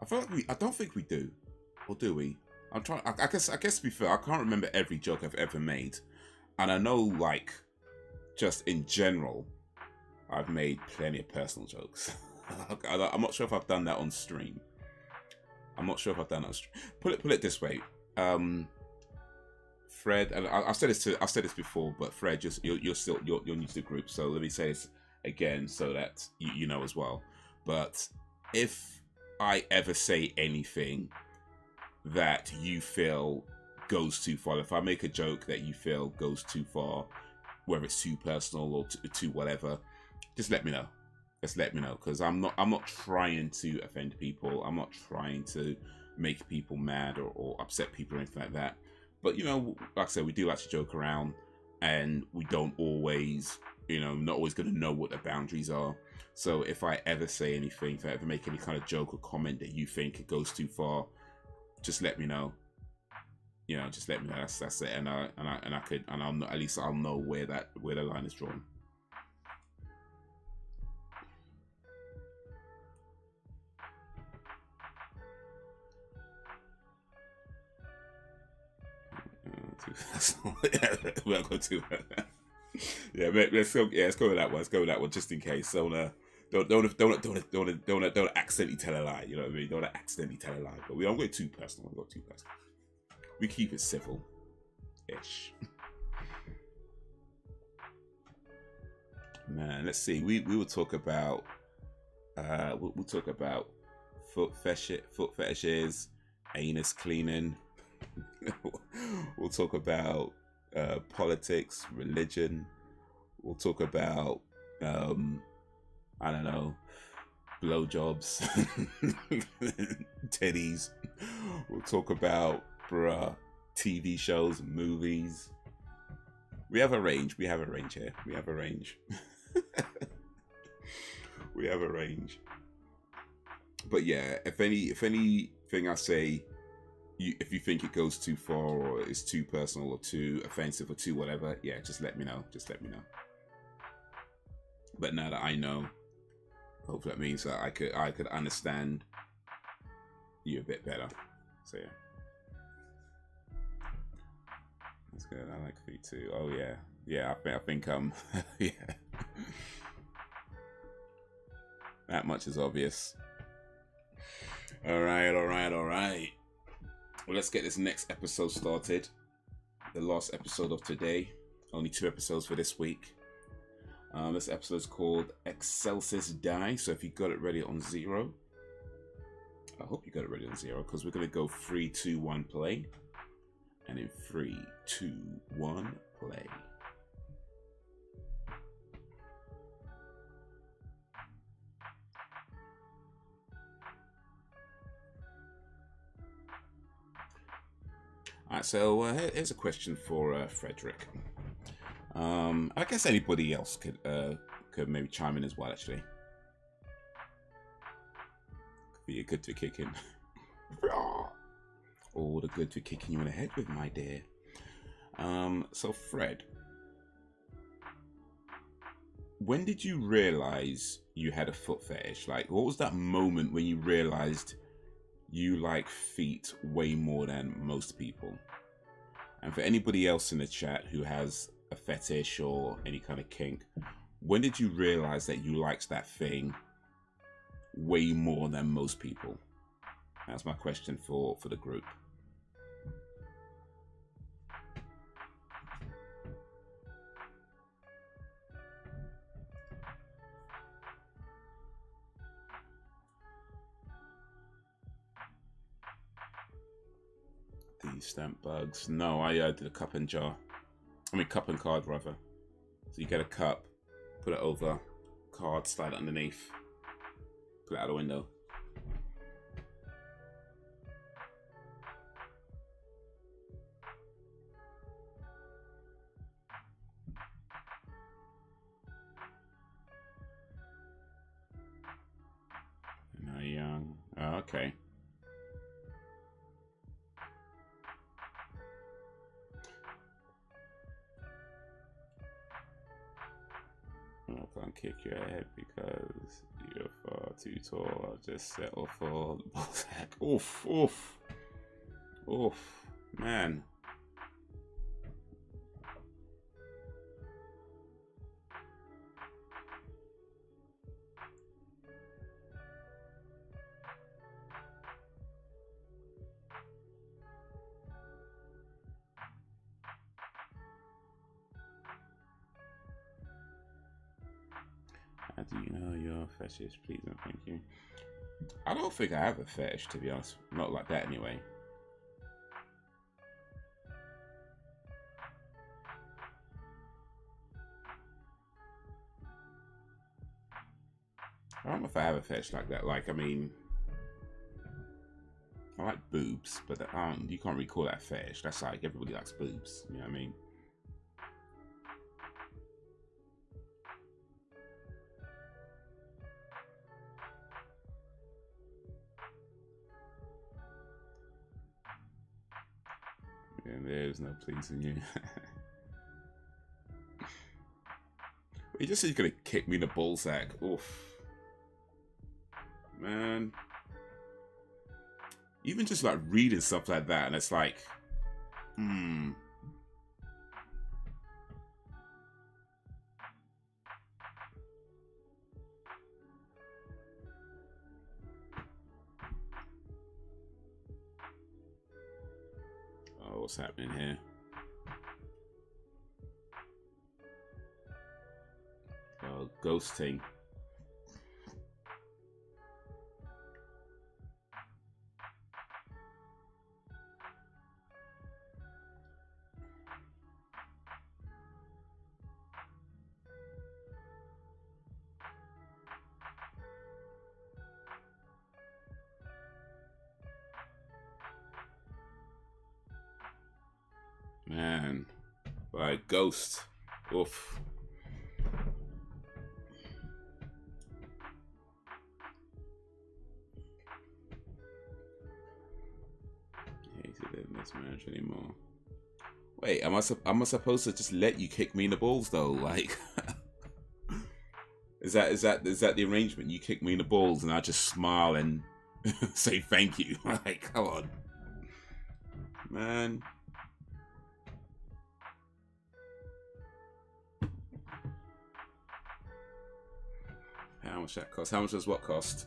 Speaker 1: I feel like I don't think we do, or do we? I'm trying. I guess to be fair, I can't remember every joke I've ever made, and I know, like, just in general, I've made plenty of personal jokes. I'm not sure if I've done that on stream. Put it this way. Fred, and I've said this before, but Fred, just you're new to the group, so let me say this again so that you know as well. But if I ever say anything that you feel goes too far, if I make a joke that you feel goes too far, whether it's too personal or too whatever, just let me know. Just let me know, because I'm not trying to offend people. I'm not trying to make people mad or upset people or anything like that. But, you know, like I said, we do like to joke around, and we don't always, you know, not always going to know what the boundaries are. So if I ever say anything, if I ever make any kind of joke or comment that you think it goes too far, just let me know. You know, just let me know. That's it, and I'll know, at least I'll know where the line is drawn. We won't go too. Yeah, let's go. Yeah, let's go with that one. Let's go with that one, just in case. So don't accidentally tell a lie. You know what I mean? Don't accidentally tell a lie. But we don't go too personal. We don't go too personal. We keep it civil-ish. Man, let's see. We will talk about we'll talk about foot fetishes, anus cleaning. We'll talk about politics, religion. We'll talk about I don't know, blowjobs, titties. We'll talk about TV shows, movies. We have a range. We have a range here. We have a range. We have a range. But yeah, if anything I say, if you think it goes too far or it's too personal or too offensive or too whatever, yeah, just let me know. Just let me know. But now that I know, hopefully that means that I could understand you a bit better. So yeah, that's good. I like feet too. Oh yeah. I think yeah. That much is obvious. All right. Well, let's get this next episode started. The last episode of today. Only 2 episodes for this week. This episode is called Excelsis Dei. So if you got it ready on 0, I hope you got it ready on 0, because we're going to go 3, 2, 1, play. And in 3, 2, 1, play. Alright, so here's a question for Frederick. I guess anybody else could maybe chime in as well, actually. Could be a good for kicking. Oh, the good for kicking you in the head with, my dear. So Fred, when did you realize you had a foot fetish? Like, what was that moment when you realized you like feet way more than most people? And for anybody else in the chat who has a fetish or any kind of kink, when did you realize that you liked that thing way more than most people? That's my question for the group. These stamp bugs. No, I did a cup and jar. I mean cup and card rather. So you get a cup, put it over, card, slide it underneath, put it out the window. No, young. Oh, okay. I can't kick your head because you're far too tall. I'll just settle for the ball sack. Oof, oof, oof, man. How do you know your fetish? Please and thank you. I don't think I have a fetish, to be honest. Not like that, anyway. I don't know if I have a fetish like that. Like, I mean, I like boobs, but you can't really call that a fetish. That's like everybody likes boobs. You know what I mean? And there's no pleasing you. He just said you're gonna kick me in the ballsack. Oof. Man. Even just like reading stuff like that, and it's like, Oh, what's happening here? Oh, ghosting. Man, like ghost. Oof. Hated in this marriage anymore. Wait, am I supposed to just let you kick me in the balls though? Like, is that the arrangement? You kick me in the balls and I just smile and say thank you. Like, come on, man. How much that cost? How much does what cost?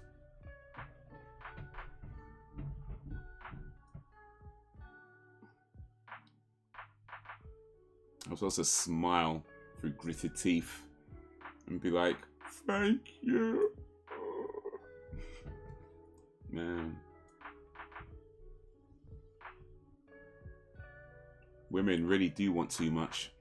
Speaker 1: I'm supposed to smile through gritted teeth and be like, thank you. Man. Women really do want too much.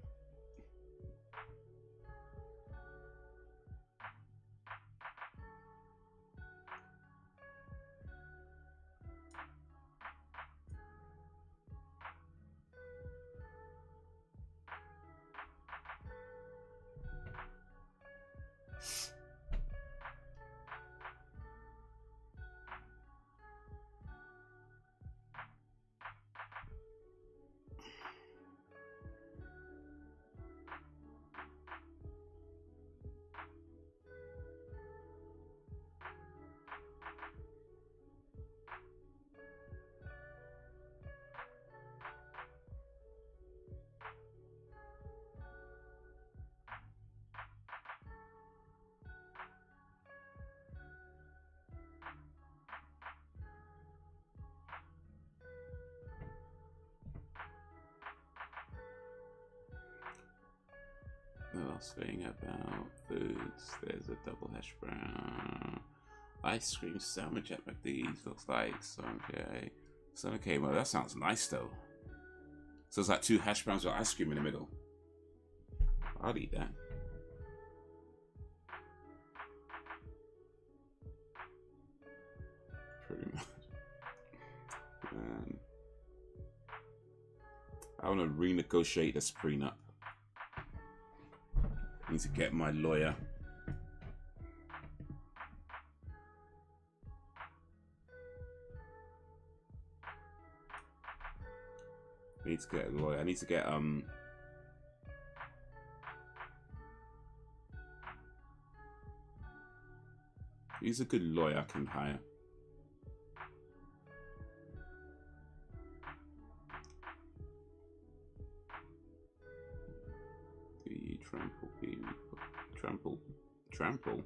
Speaker 1: last thing about foods. There's a double hash brown. Ice cream sandwich at McDee's. Looks like okay. So okay, well that sounds nice though. So it's like 2 hash browns with ice cream in the middle. I'll eat that. Pretty much. Man. I want to renegotiate this prenup. Need to get my lawyer. I need to get a lawyer. I need to get He's a good lawyer I can hire. The trample.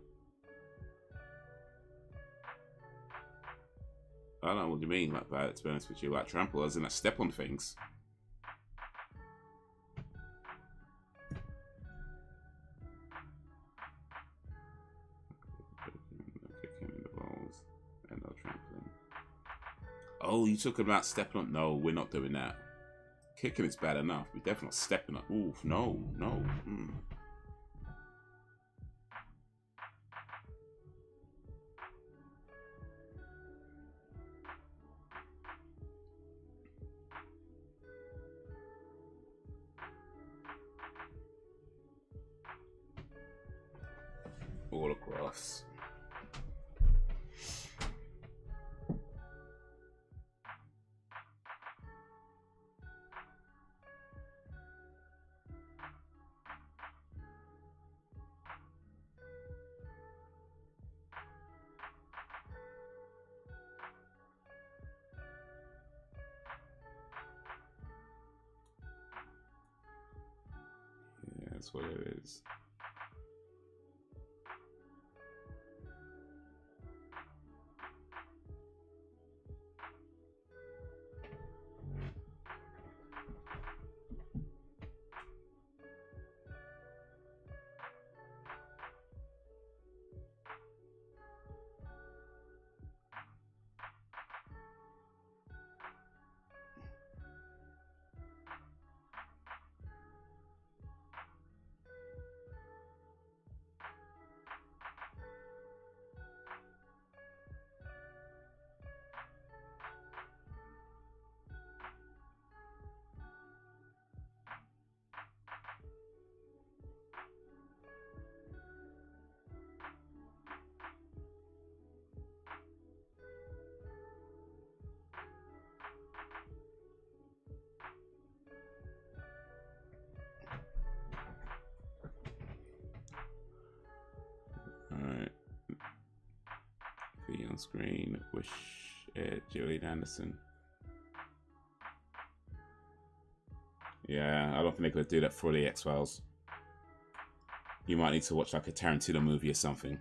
Speaker 1: I don't know what you mean like that, to be honest with you. Like trample, as in I step on things. Kicking in the balls and no trampling. Oh, you talking about stepping on? No, we're not doing that. Kicking is bad enough. We're definitely not stepping up. Ooh, no. Autographs. Yeah, that's what it is. Alright. Be on screen. Wish it. Julian Anderson. Yeah, I don't think they're going to do that for the X-Files. You might need to watch like a Tarantino movie or something.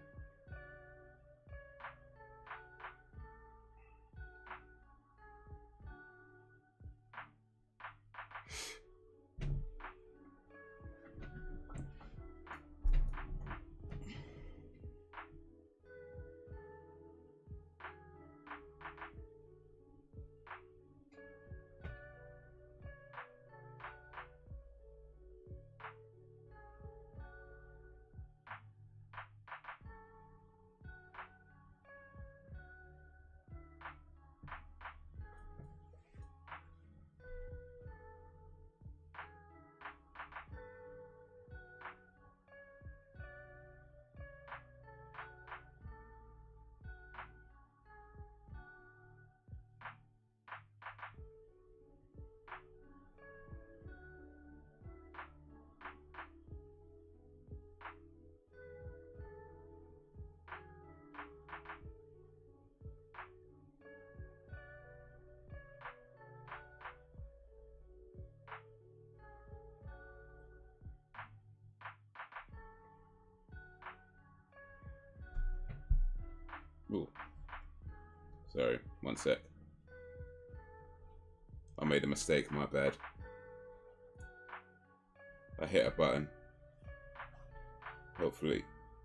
Speaker 1: Ooh. Sorry, one sec. I made a mistake, my bad. I hit a button. Hopefully,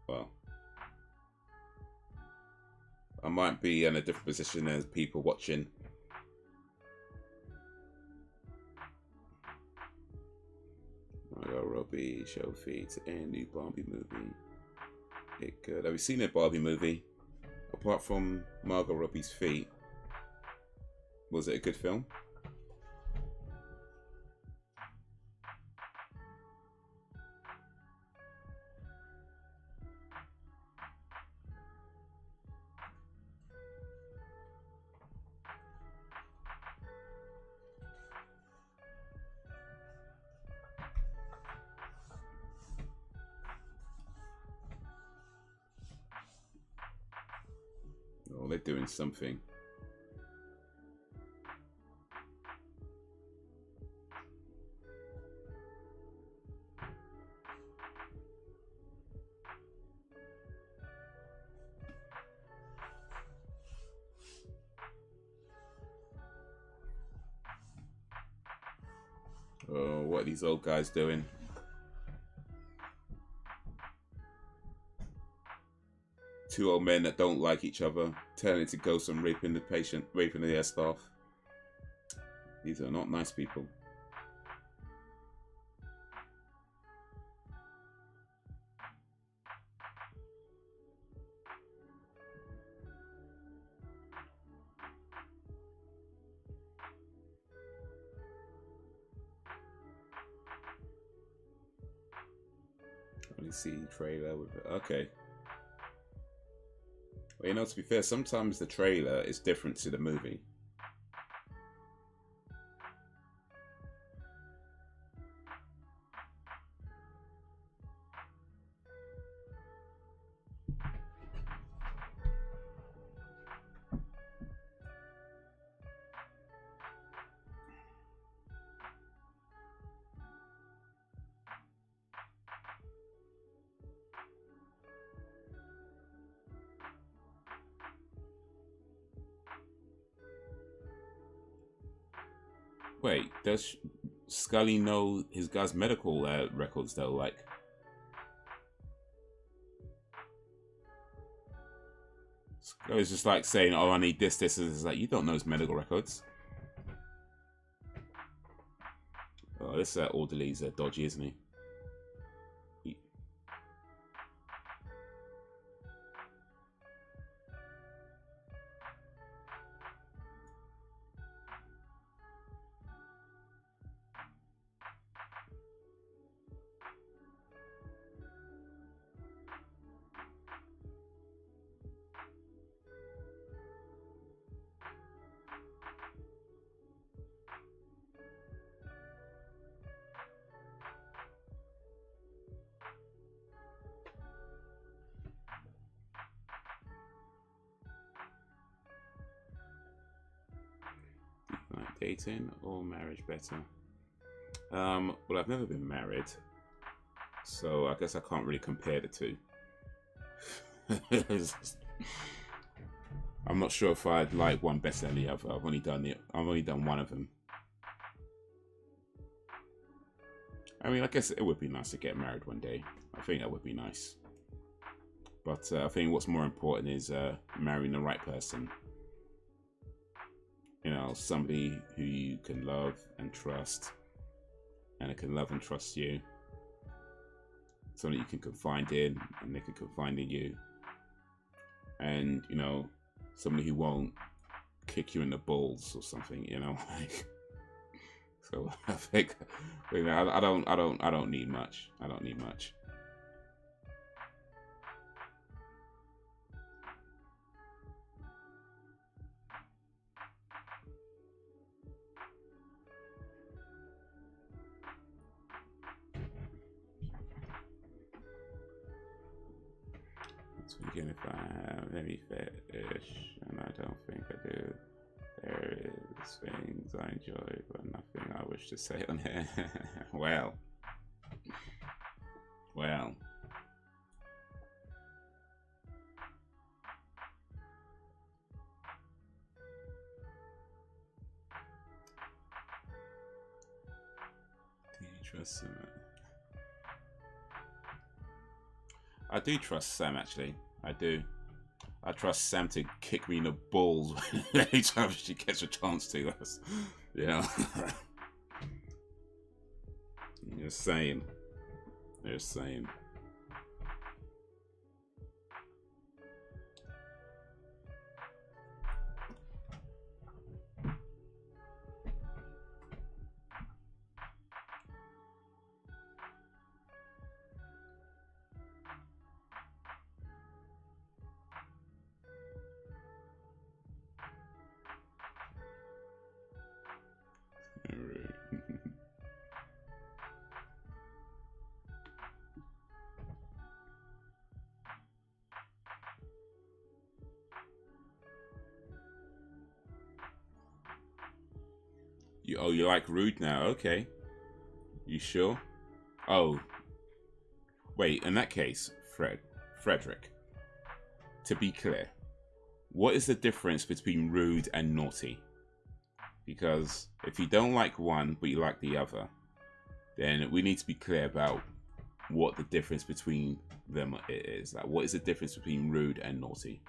Speaker 1: well, I might be in a different position as people watching. Margot Robbie show feeds and new Barbie movie. It good. Have you seen a Barbie movie? Apart from Margot Robbie's feet, was it a good film? Oh, they're doing something. Oh, what are these old guys doing? Two old men that don't like each other, turning to ghosts and raping the patient, raping their staff. These are not nice people. Only see trailer with it. Okay. Well, you know, to be fair, sometimes the trailer is different to the movie. Wait, does Scully know his guy's medical records though? Like, Scully's just like saying, "Oh, I need this, this," and it's like you don't know his medical records. Oh, this orderly's dodgy, isn't he? Dating or marriage better? Well, I've never been married, so I guess I can't really compare the two. I'm not sure if I'd like one better than the other. I've only done one of them. I mean, I guess it would be nice to get married one day. I think that would be nice. But I think what's more important is marrying the right person. You know, somebody who you can love and trust, and it can love and trust you. Somebody you can confide in, and they can confide in you. And, you know, somebody who won't kick you in the balls or something, you know. So I think, you know, I don't need much. I don't need much. Again, if I have any fetish, and I don't think I do, there is things I enjoy, but nothing I wish to say on here. Well. Do you trust him? I do trust Sam, actually. I do. I trust Sam to kick me in the balls anytime she gets a chance to. That's, you know. You're saying. You're saying. You like rude now? Okay. You sure? Oh. Wait, in that case, Frederick, to be clear, what is the difference between rude and naughty? Because if you don't like one but you like the other, then we need to be clear about what the difference between them is. Like, what is the difference between rude and naughty?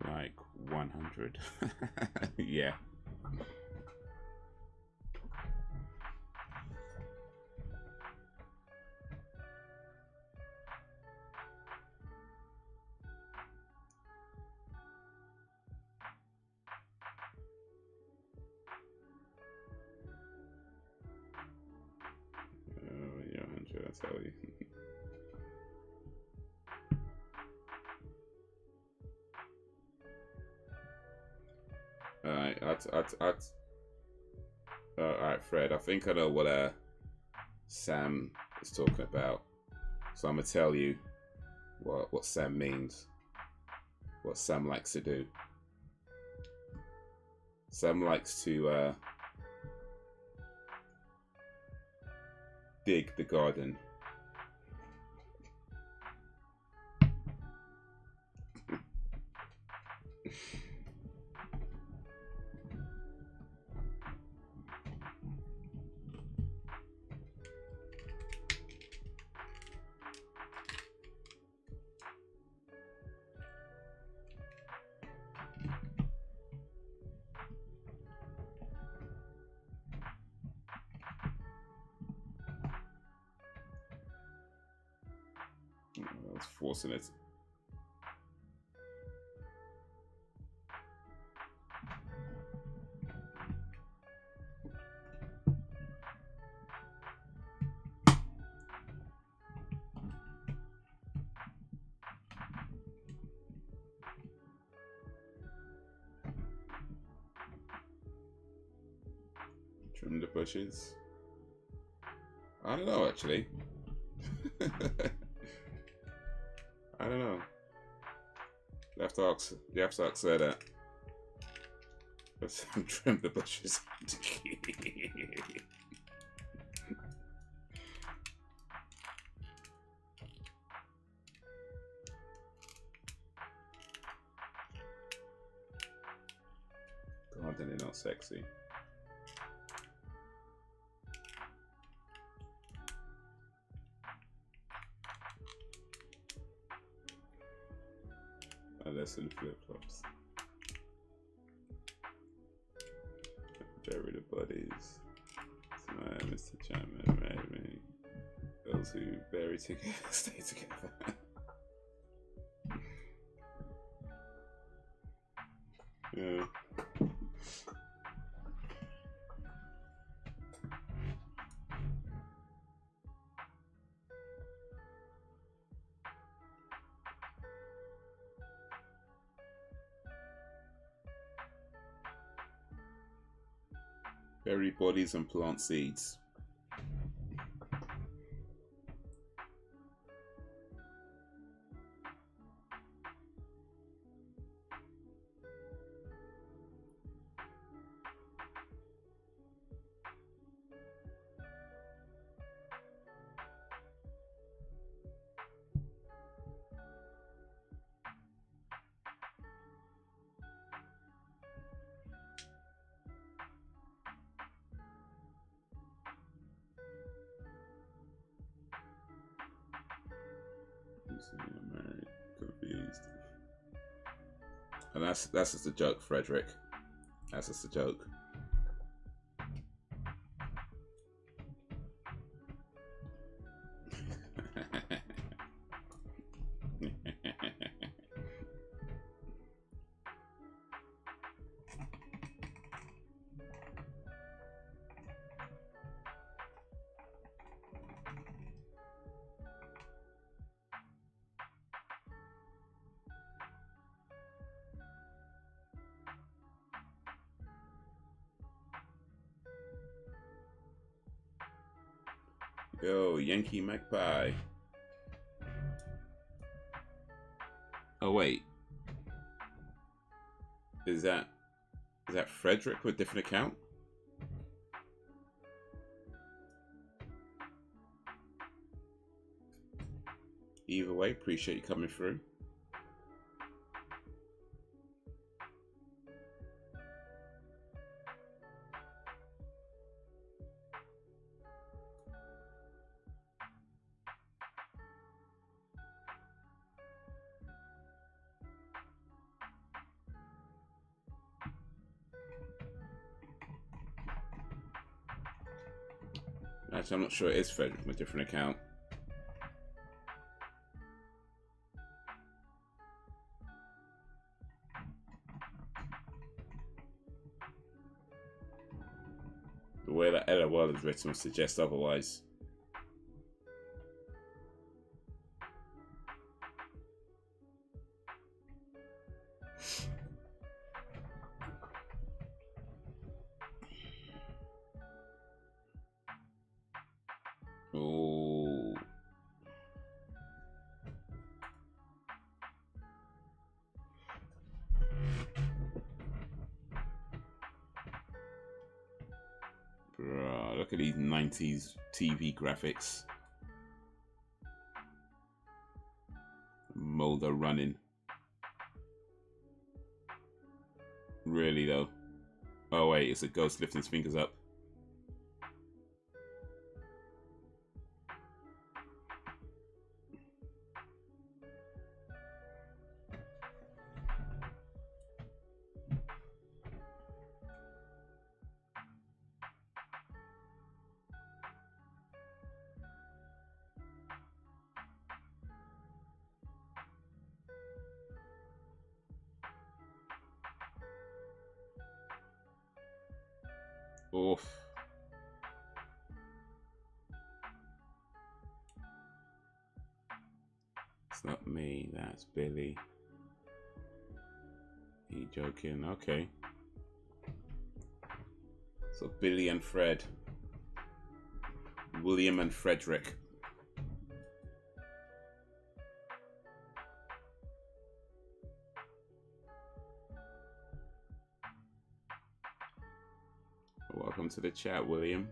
Speaker 1: Like 100. Yeah. Oh, yeah, 100, I tell you. Alright, Fred, I think I know what Sam is talking about. So I'm gonna tell you what Sam means. What Sam likes to do. Sam likes to dig the garden. I was forcing it. Trim the bushes. I don't know, actually. I don't know. You have to ask her that. Let's trim the bushes. Gardening not sexy. Unless in flip-flops. Bury the buddies. Smile, Mr. Chapman, marry me. Those who bury together stay together. Yeah. Berry bodies and plant seeds. Confused. And that's just a joke, Frederick. That's just a joke. Yo, Yankee Magpie. Oh wait, is that Frederick with a different account? Either way, appreciate you coming through. Actually, I'm not sure it is Frederick from a different account. The way that LOL is written would suggest otherwise. Oh. Bruh, look at these 90s TV graphics. Molder running. Really though. Oh wait, it's a ghost lifting his fingers up. Oof. It's not me, that's Billy. He joking, okay. So Billy and Fred. William and Frederick. Welcome to the chat, William.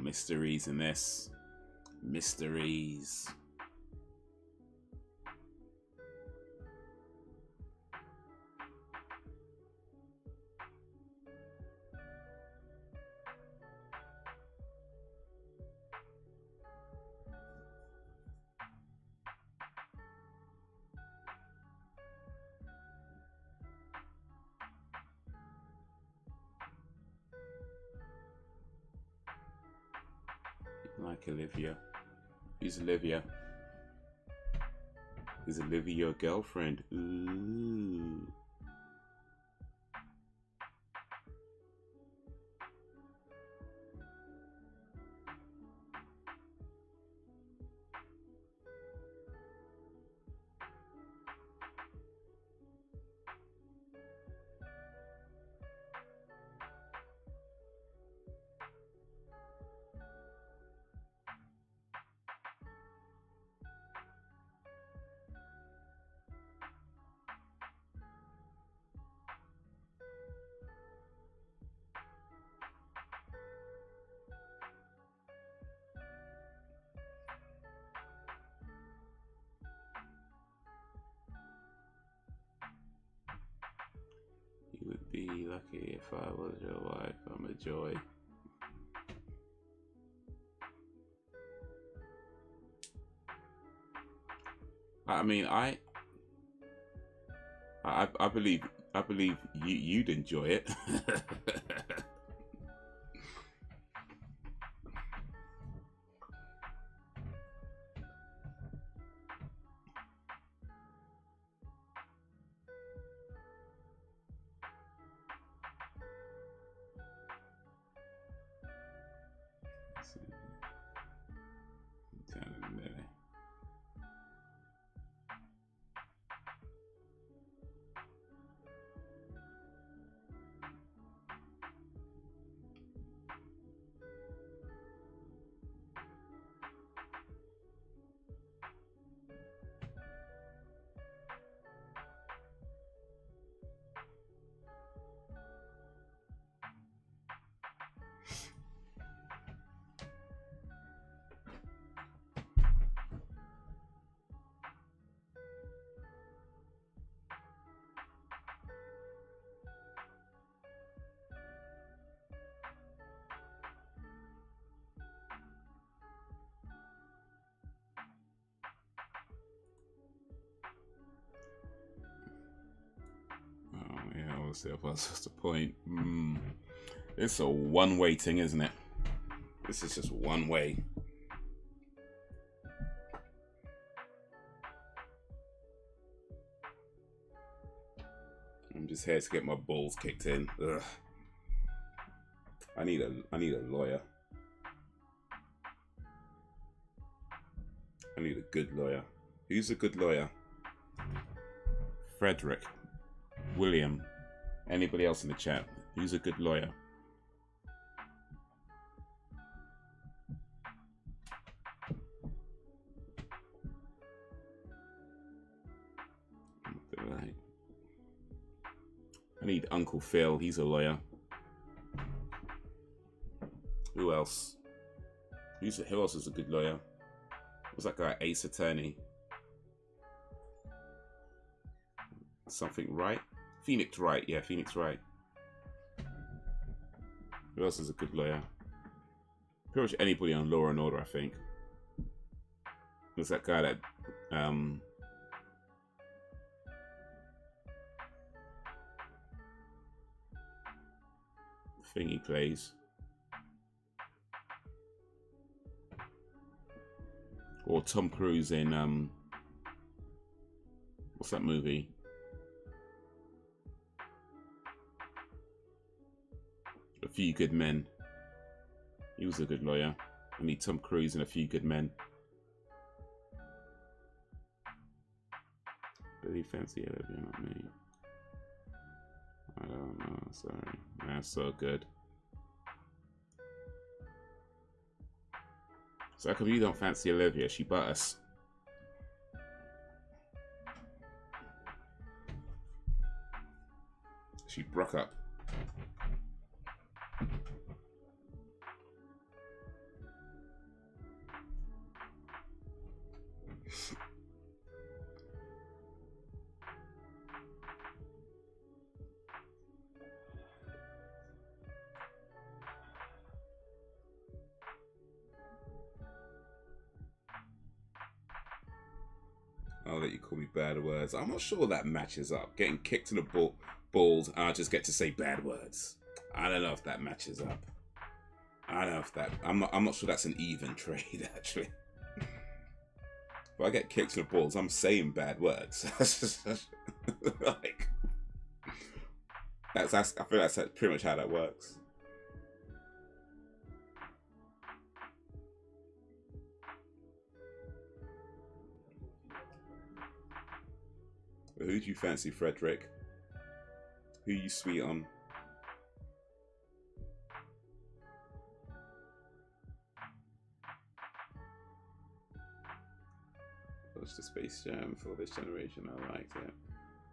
Speaker 1: mysteries in this. Mysteries. Like Olivia. Who's Olivia? Is Olivia your girlfriend? Ooh. You would be lucky if I was your wife. I'm a joy. I mean, I believe you'd enjoy it. Yeah, obviously, what's the point? It's a one-way thing, isn't it? This is just one way. I'm just here to get my balls kicked in. Ugh. I need a lawyer. I need a good lawyer. Who's a good lawyer? Frederick. William. Anybody else in the chat? Who's a good lawyer? I need Uncle Phil. He's a lawyer. Who else? Who else is a good lawyer? What's that guy? Ace Attorney. Something Wright? Phoenix Wright. Yeah, Phoenix Wright. Who else is a good lawyer? Pretty much anybody on Law and Order, I think. There's that guy that thing he plays. Or Tom Cruise in what's that movie? A Few Good Men. He was a good lawyer. I need Tom Cruise in A Few Good Men. Really fancy Olivia, not me. I don't know, sorry. That's so good. So how come you don't fancy Olivia? She butt us. She broke up. let you call me bad words. I'm not sure that matches up. Getting kicked in the balls, and I just get to say bad words. I don't know if that matches up. I don't know if that. I'm not sure that's an even trade actually. If I get kicked in the balls, I'm saying bad words. Like that's. I feel that's pretty much how that works. But who do you fancy, Frederick? Who you sweet on? Watched the Space Jam for this generation. I liked it.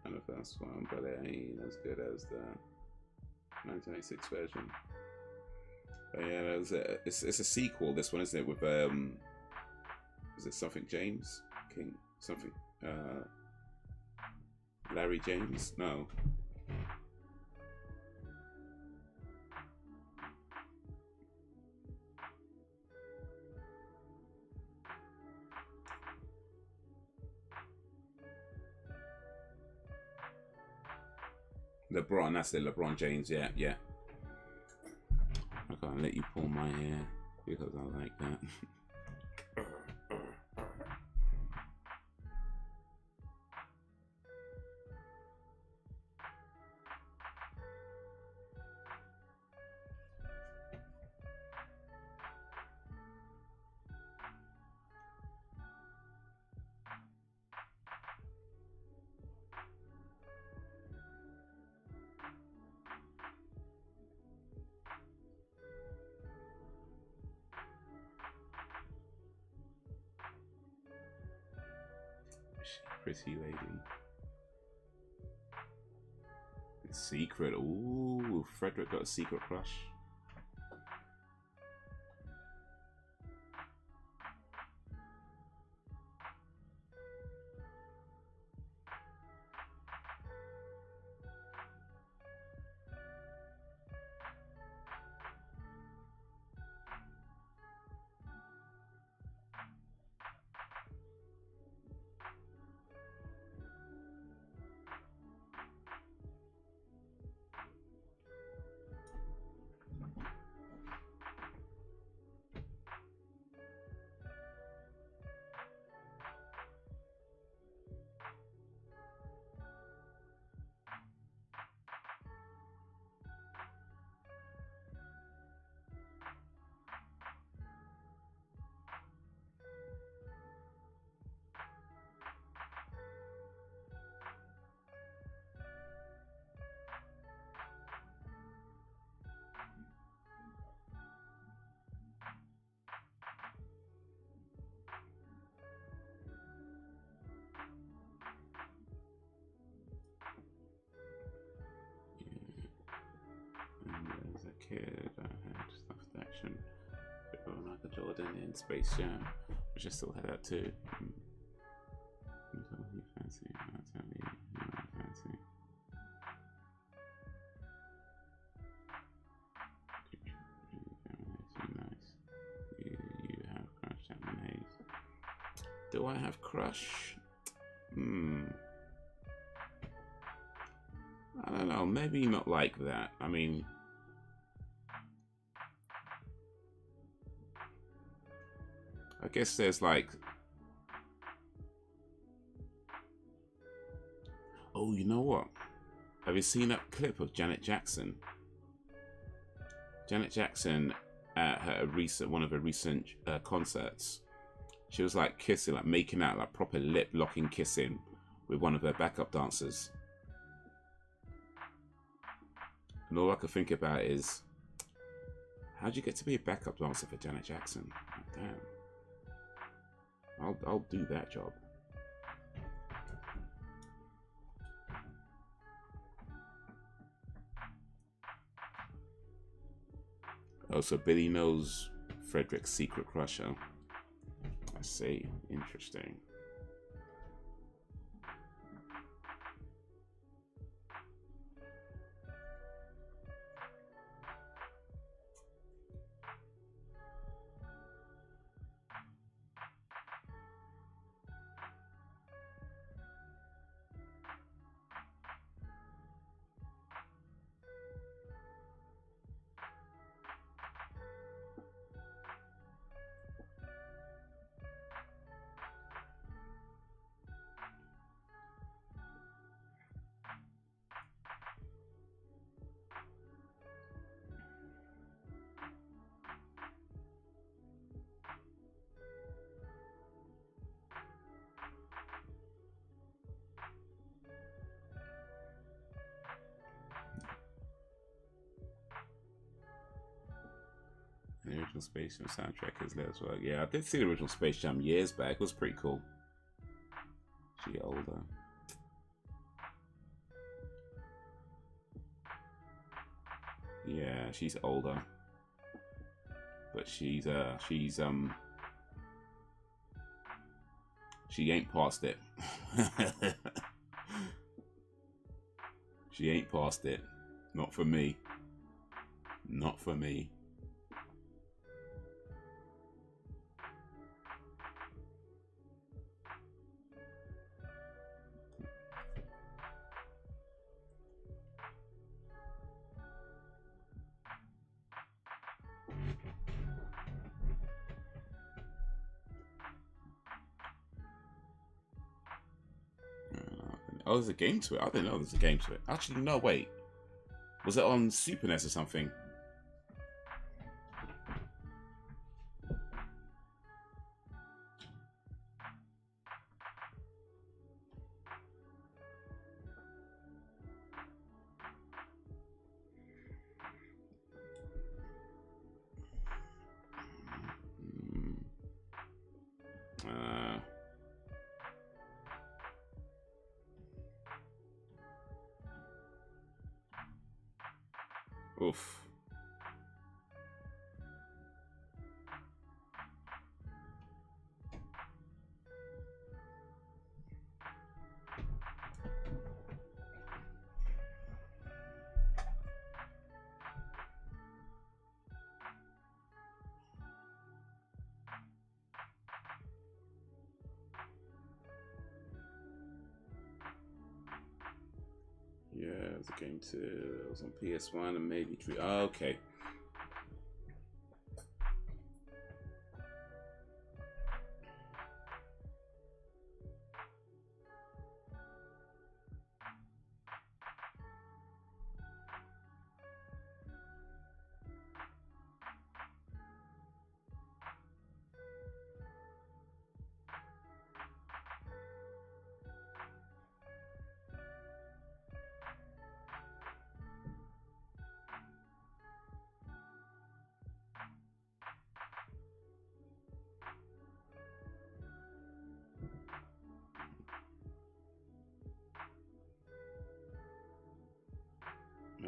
Speaker 1: And the first one, but it ain't as good as the 1986 version. But yeah, it's a sequel. This one, isn't it? With is it something James King? Something Larry James? No. LeBron, that's it, LeBron James, yeah. I can't let you pull my hair because I like that. Pretty lady. Secret. Ooh, Frederick got a secret crush. Kid, I had stuffed action figure of Michael Jordan in Space Jam, which I still had that too. You fancy, I'll tell you who I fancy. Nice. You have crush on Haze. Do I have crush? I don't know, maybe not like that. I mean, I guess there's like, oh, you know what? Have you seen that clip of Janet Jackson? Janet Jackson at one of her recent concerts. She was like kissing, like making out, like proper lip locking kissing with one of her backup dancers. And all I could think about is, how'd you get to be a backup dancer for Janet Jackson? Damn. I'll do that job. Oh, so Billy knows Frederick's secret crush, huh? I see. Interesting. The original Space Jam soundtrack is there as well. Yeah, I did see the original Space Jam years back. It was pretty cool. She older. Yeah, she's older. But she ain't past it. She ain't past it. Not for me. Not for me. Oh, there's a game to it. I didn't know there's a game to it. Actually, no, wait. Was it on Super NES or something? Oof. Yeah, it was a game too. It was on PS1 and maybe 3. Oh, okay.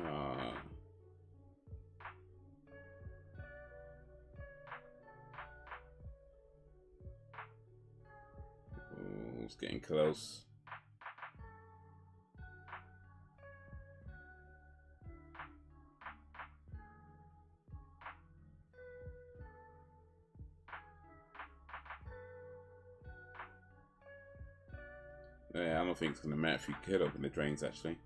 Speaker 1: Oh, it's getting close. Yeah, I don't think it's going to matter if you could open the drains, actually.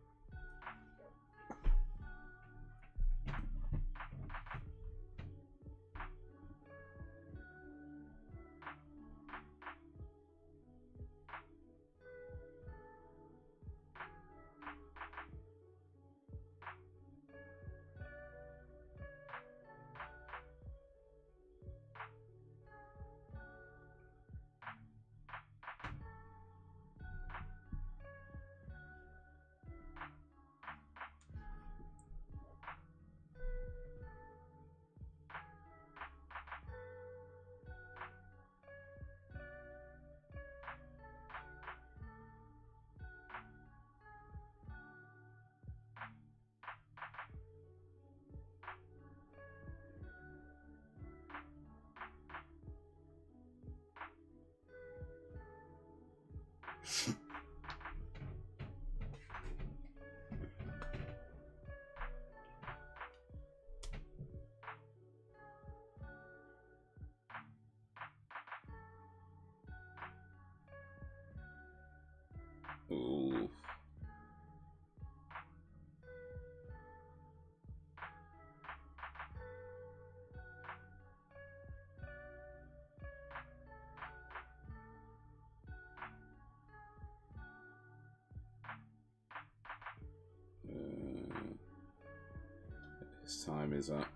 Speaker 1: Ooh. His time is up.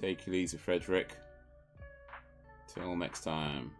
Speaker 1: Take it easy, Frederick. Till next time.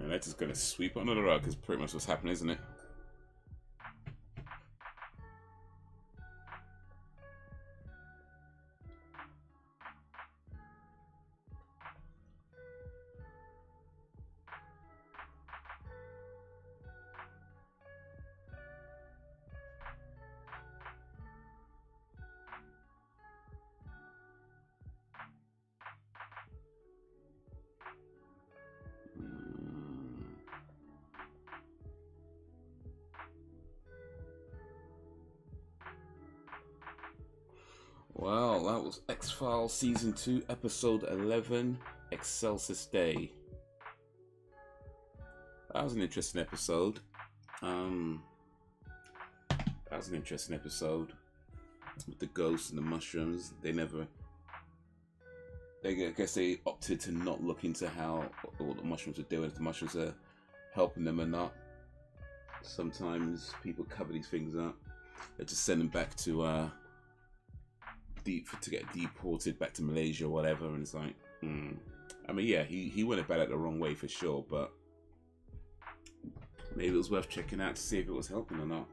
Speaker 1: They're just gonna sweep under the rug is pretty much what's happening, isn't it? Well, that was X-Files Season 2, Episode 11, Excelsis Dei. That was an interesting episode. With the ghosts and the mushrooms. I guess they opted to not look into how all the mushrooms are doing, if the mushrooms are helping them or not. Sometimes people cover these things up. They just send them back to get deported back to Malaysia or whatever, and it's like, I mean, yeah, he went about it the wrong way for sure, but maybe it was worth checking out to see if it was helping or not.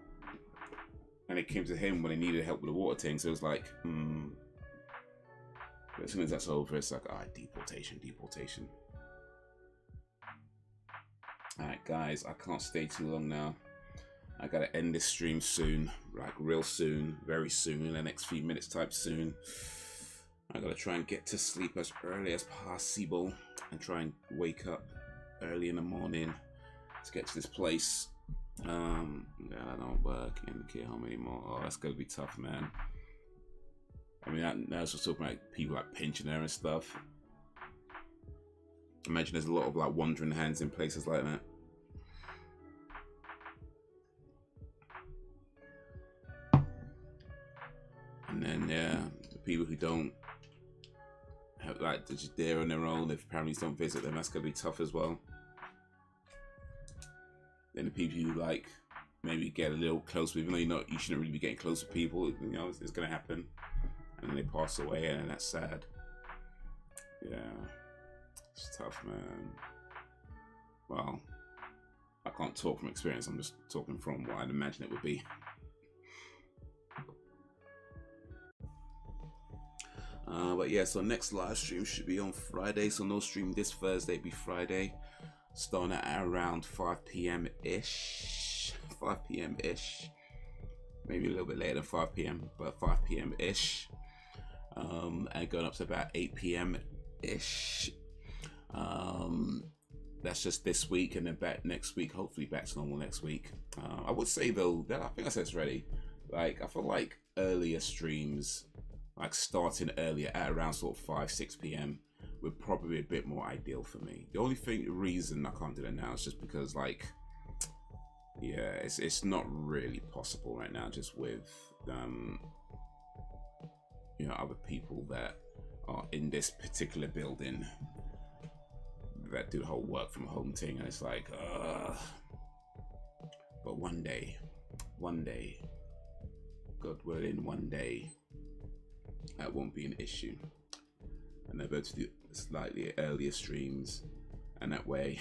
Speaker 1: And it came to him when he needed help with the water tank, so it was like, but as soon as that's over, it's like, deportation. Alright guys, I can't stay too long now. I gotta end this stream soon, like real soon, very soon, in the next few minutes type soon. I gotta try and get to sleep as early as possible and try and wake up early in the morning to get to this place. Yeah, I don't work in the care home anymore. Oh, that's gonna be tough, man. I mean, I was just talking about people like pensioner and stuff. Imagine there's a lot of like wandering hands in places like that. And then, yeah, the people who don't have, like, they're just there on their own, if families don't visit them, that's going to be tough as well. Then the people who, like, maybe get a little close, even though you shouldn't really be getting close to people, you know, it's going to happen. And then they pass away, and that's sad. Yeah, it's tough, man. Well, I can't talk from experience, I'm just talking from what I'd imagine it would be. But yeah, so next live stream should be on Friday, so no stream this Thursday, it'll be Friday, starting at around 5 p.m.-ish, 5 p.m.-ish, maybe a little bit later than 5 p.m., but 5 p.m.-ish, and going up to about 8 p.m.-ish. That's just this week, and then back next week, hopefully back to normal next week. I would say though, that I think I said it's ready, like, I feel like earlier streams, like starting earlier at around sort of 5-6 p.m. would probably be a bit more ideal for me. The only reason I can't do that now is just because, like, yeah, it's not really possible right now, just with you know, other people that are in this particular building that do the whole work from home thing, and it's like, but one day, God willing, one day, that won't be an issue, and they'll be able to do slightly earlier streams, and that way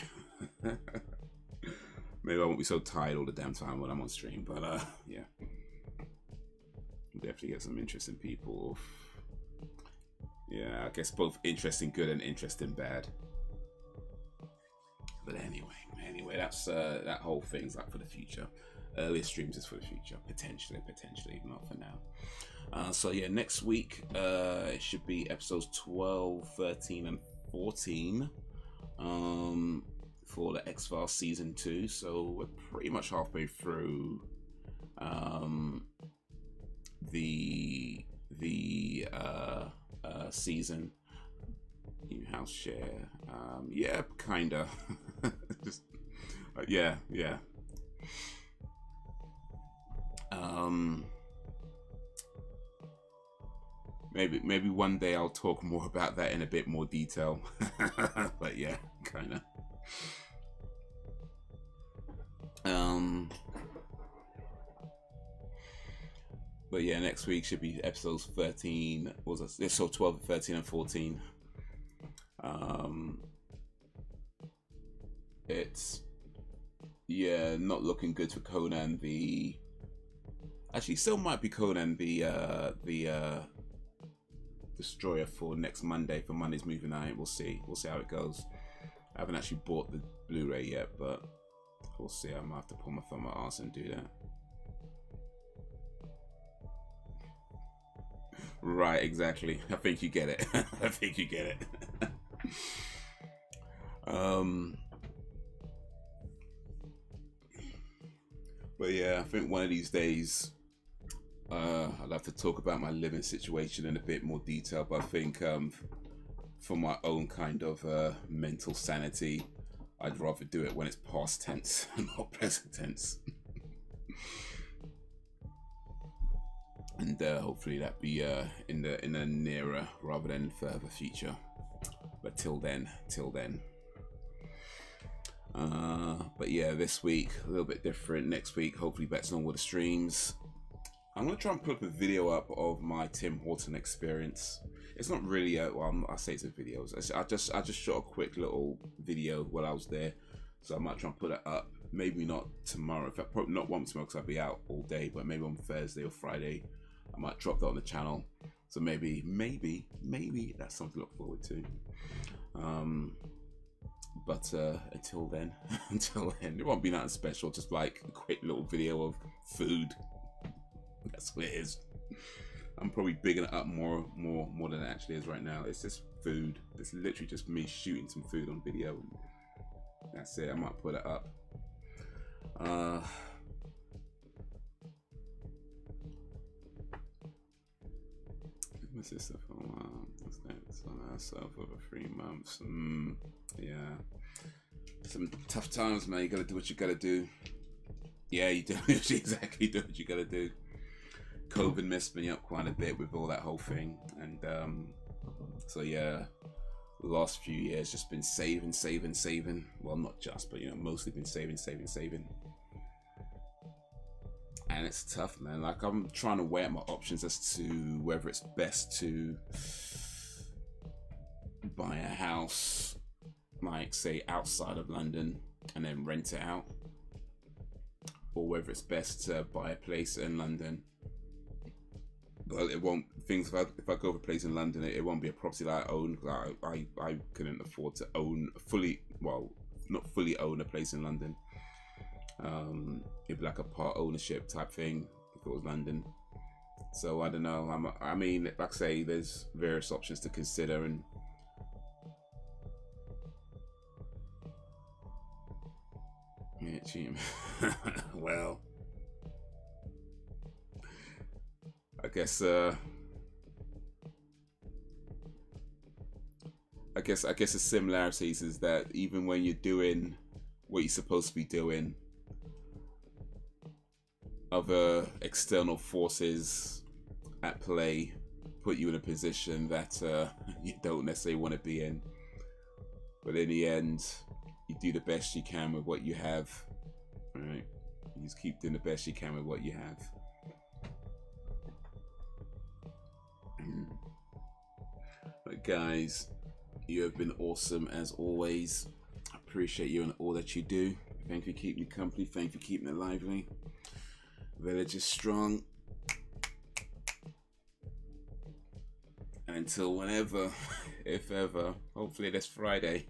Speaker 1: maybe I won't be so tired all the damn time when I'm on stream. But yeah, definitely get some interesting people. Yeah, I guess both interesting good and interesting bad. But anyway, that's that whole thing's like for the future. Earlier streams is for the future, potentially, not for now. So yeah, next week it should be episodes 12, 13, and 14 for the X-Files season 2. So we're pretty much halfway through the season. New house share. Yeah, kinda. Just yeah. Maybe one day I'll talk more about that in a bit more detail. But yeah, kinda. But yeah, next week should be episodes 13. What was it? So 12, 13, and 14. It's not looking good for Conan. Actually, still might be Conan the Destroyer for next Monday, for Monday's movie night. We'll see how it goes. I haven't actually bought the Blu-ray yet, but we'll see. I might have to pull my thumb out arse and do that. Right, exactly. I think you get it. I think you get it. But yeah, I think one of these days I'll have to talk about my living situation in a bit more detail. But I think for my own kind of mental sanity, I'd rather do it when it's past tense and not present tense. And hopefully that be in the nearer rather than further future. But till then. But yeah, this week a little bit different. Next week, hopefully back to normal with the streams. I'm gonna try and put up a video up of my Tim Horton experience. It's not really I say it's a video. I just shot a quick little video while I was there, so I might try and put it up. Maybe not tomorrow. In fact, probably not one tomorrow because I'll be out all day. But maybe on Thursday or Friday, I might drop that on the channel. So maybe that's something to look forward to. But until then, it won't be nothing special. Just like a quick little video of food. That's what it is. I'm probably bigging it up more than it actually is right now. It's just food. It's literally just me shooting some food on video. That's it. I might put it up. What's this stuff? What's that? It's on ourselves over 3 months. Yeah. Some tough times, man. You gotta do what you gotta do. Yeah, you do. Exactly, do what you gotta do. COVID messed me up quite a bit with all that whole thing, and so yeah, the last few years just been saving. Well, not just, but mostly been saving. And it's tough, man. Like, I'm trying to weigh up my options as to whether it's best to buy a house, like say outside of London, and then rent it out, or whether it's best to buy a place in London. Well, it won't. If I go for a place in London, it won't be a property that I own. I couldn't afford to own not fully own a place in London. It'd be like a part ownership type thing if it was London. So I don't know. I mean, like I say, there's various options to consider, and yeah, cheating. Well, I guess the similarities is that even when you're doing what you're supposed to be doing, other external forces at play put you in a position that you don't necessarily want to be in. But in the end, you do the best you can with what you have. Right? You just keep doing the best you can with what you have. But guys, you have been awesome as always. I appreciate you and all that you do. Thank you for keeping me company. Thank you for keeping it lively. Village is strong. until whenever, if ever. Hopefully this Friday.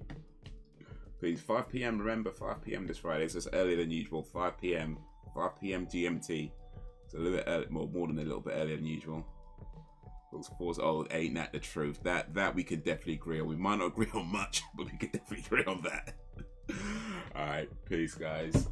Speaker 1: Please, 5 p.m. Remember, 5 p.m. this Friday. So it's earlier than usual. 5 p.m. 5 p.m. GMT. It's a little bit early, more than a little bit earlier than usual. Those fours, oh, ain't that the truth? That we could definitely agree on. We might not agree on much, but we could definitely agree on that. All right, peace, guys.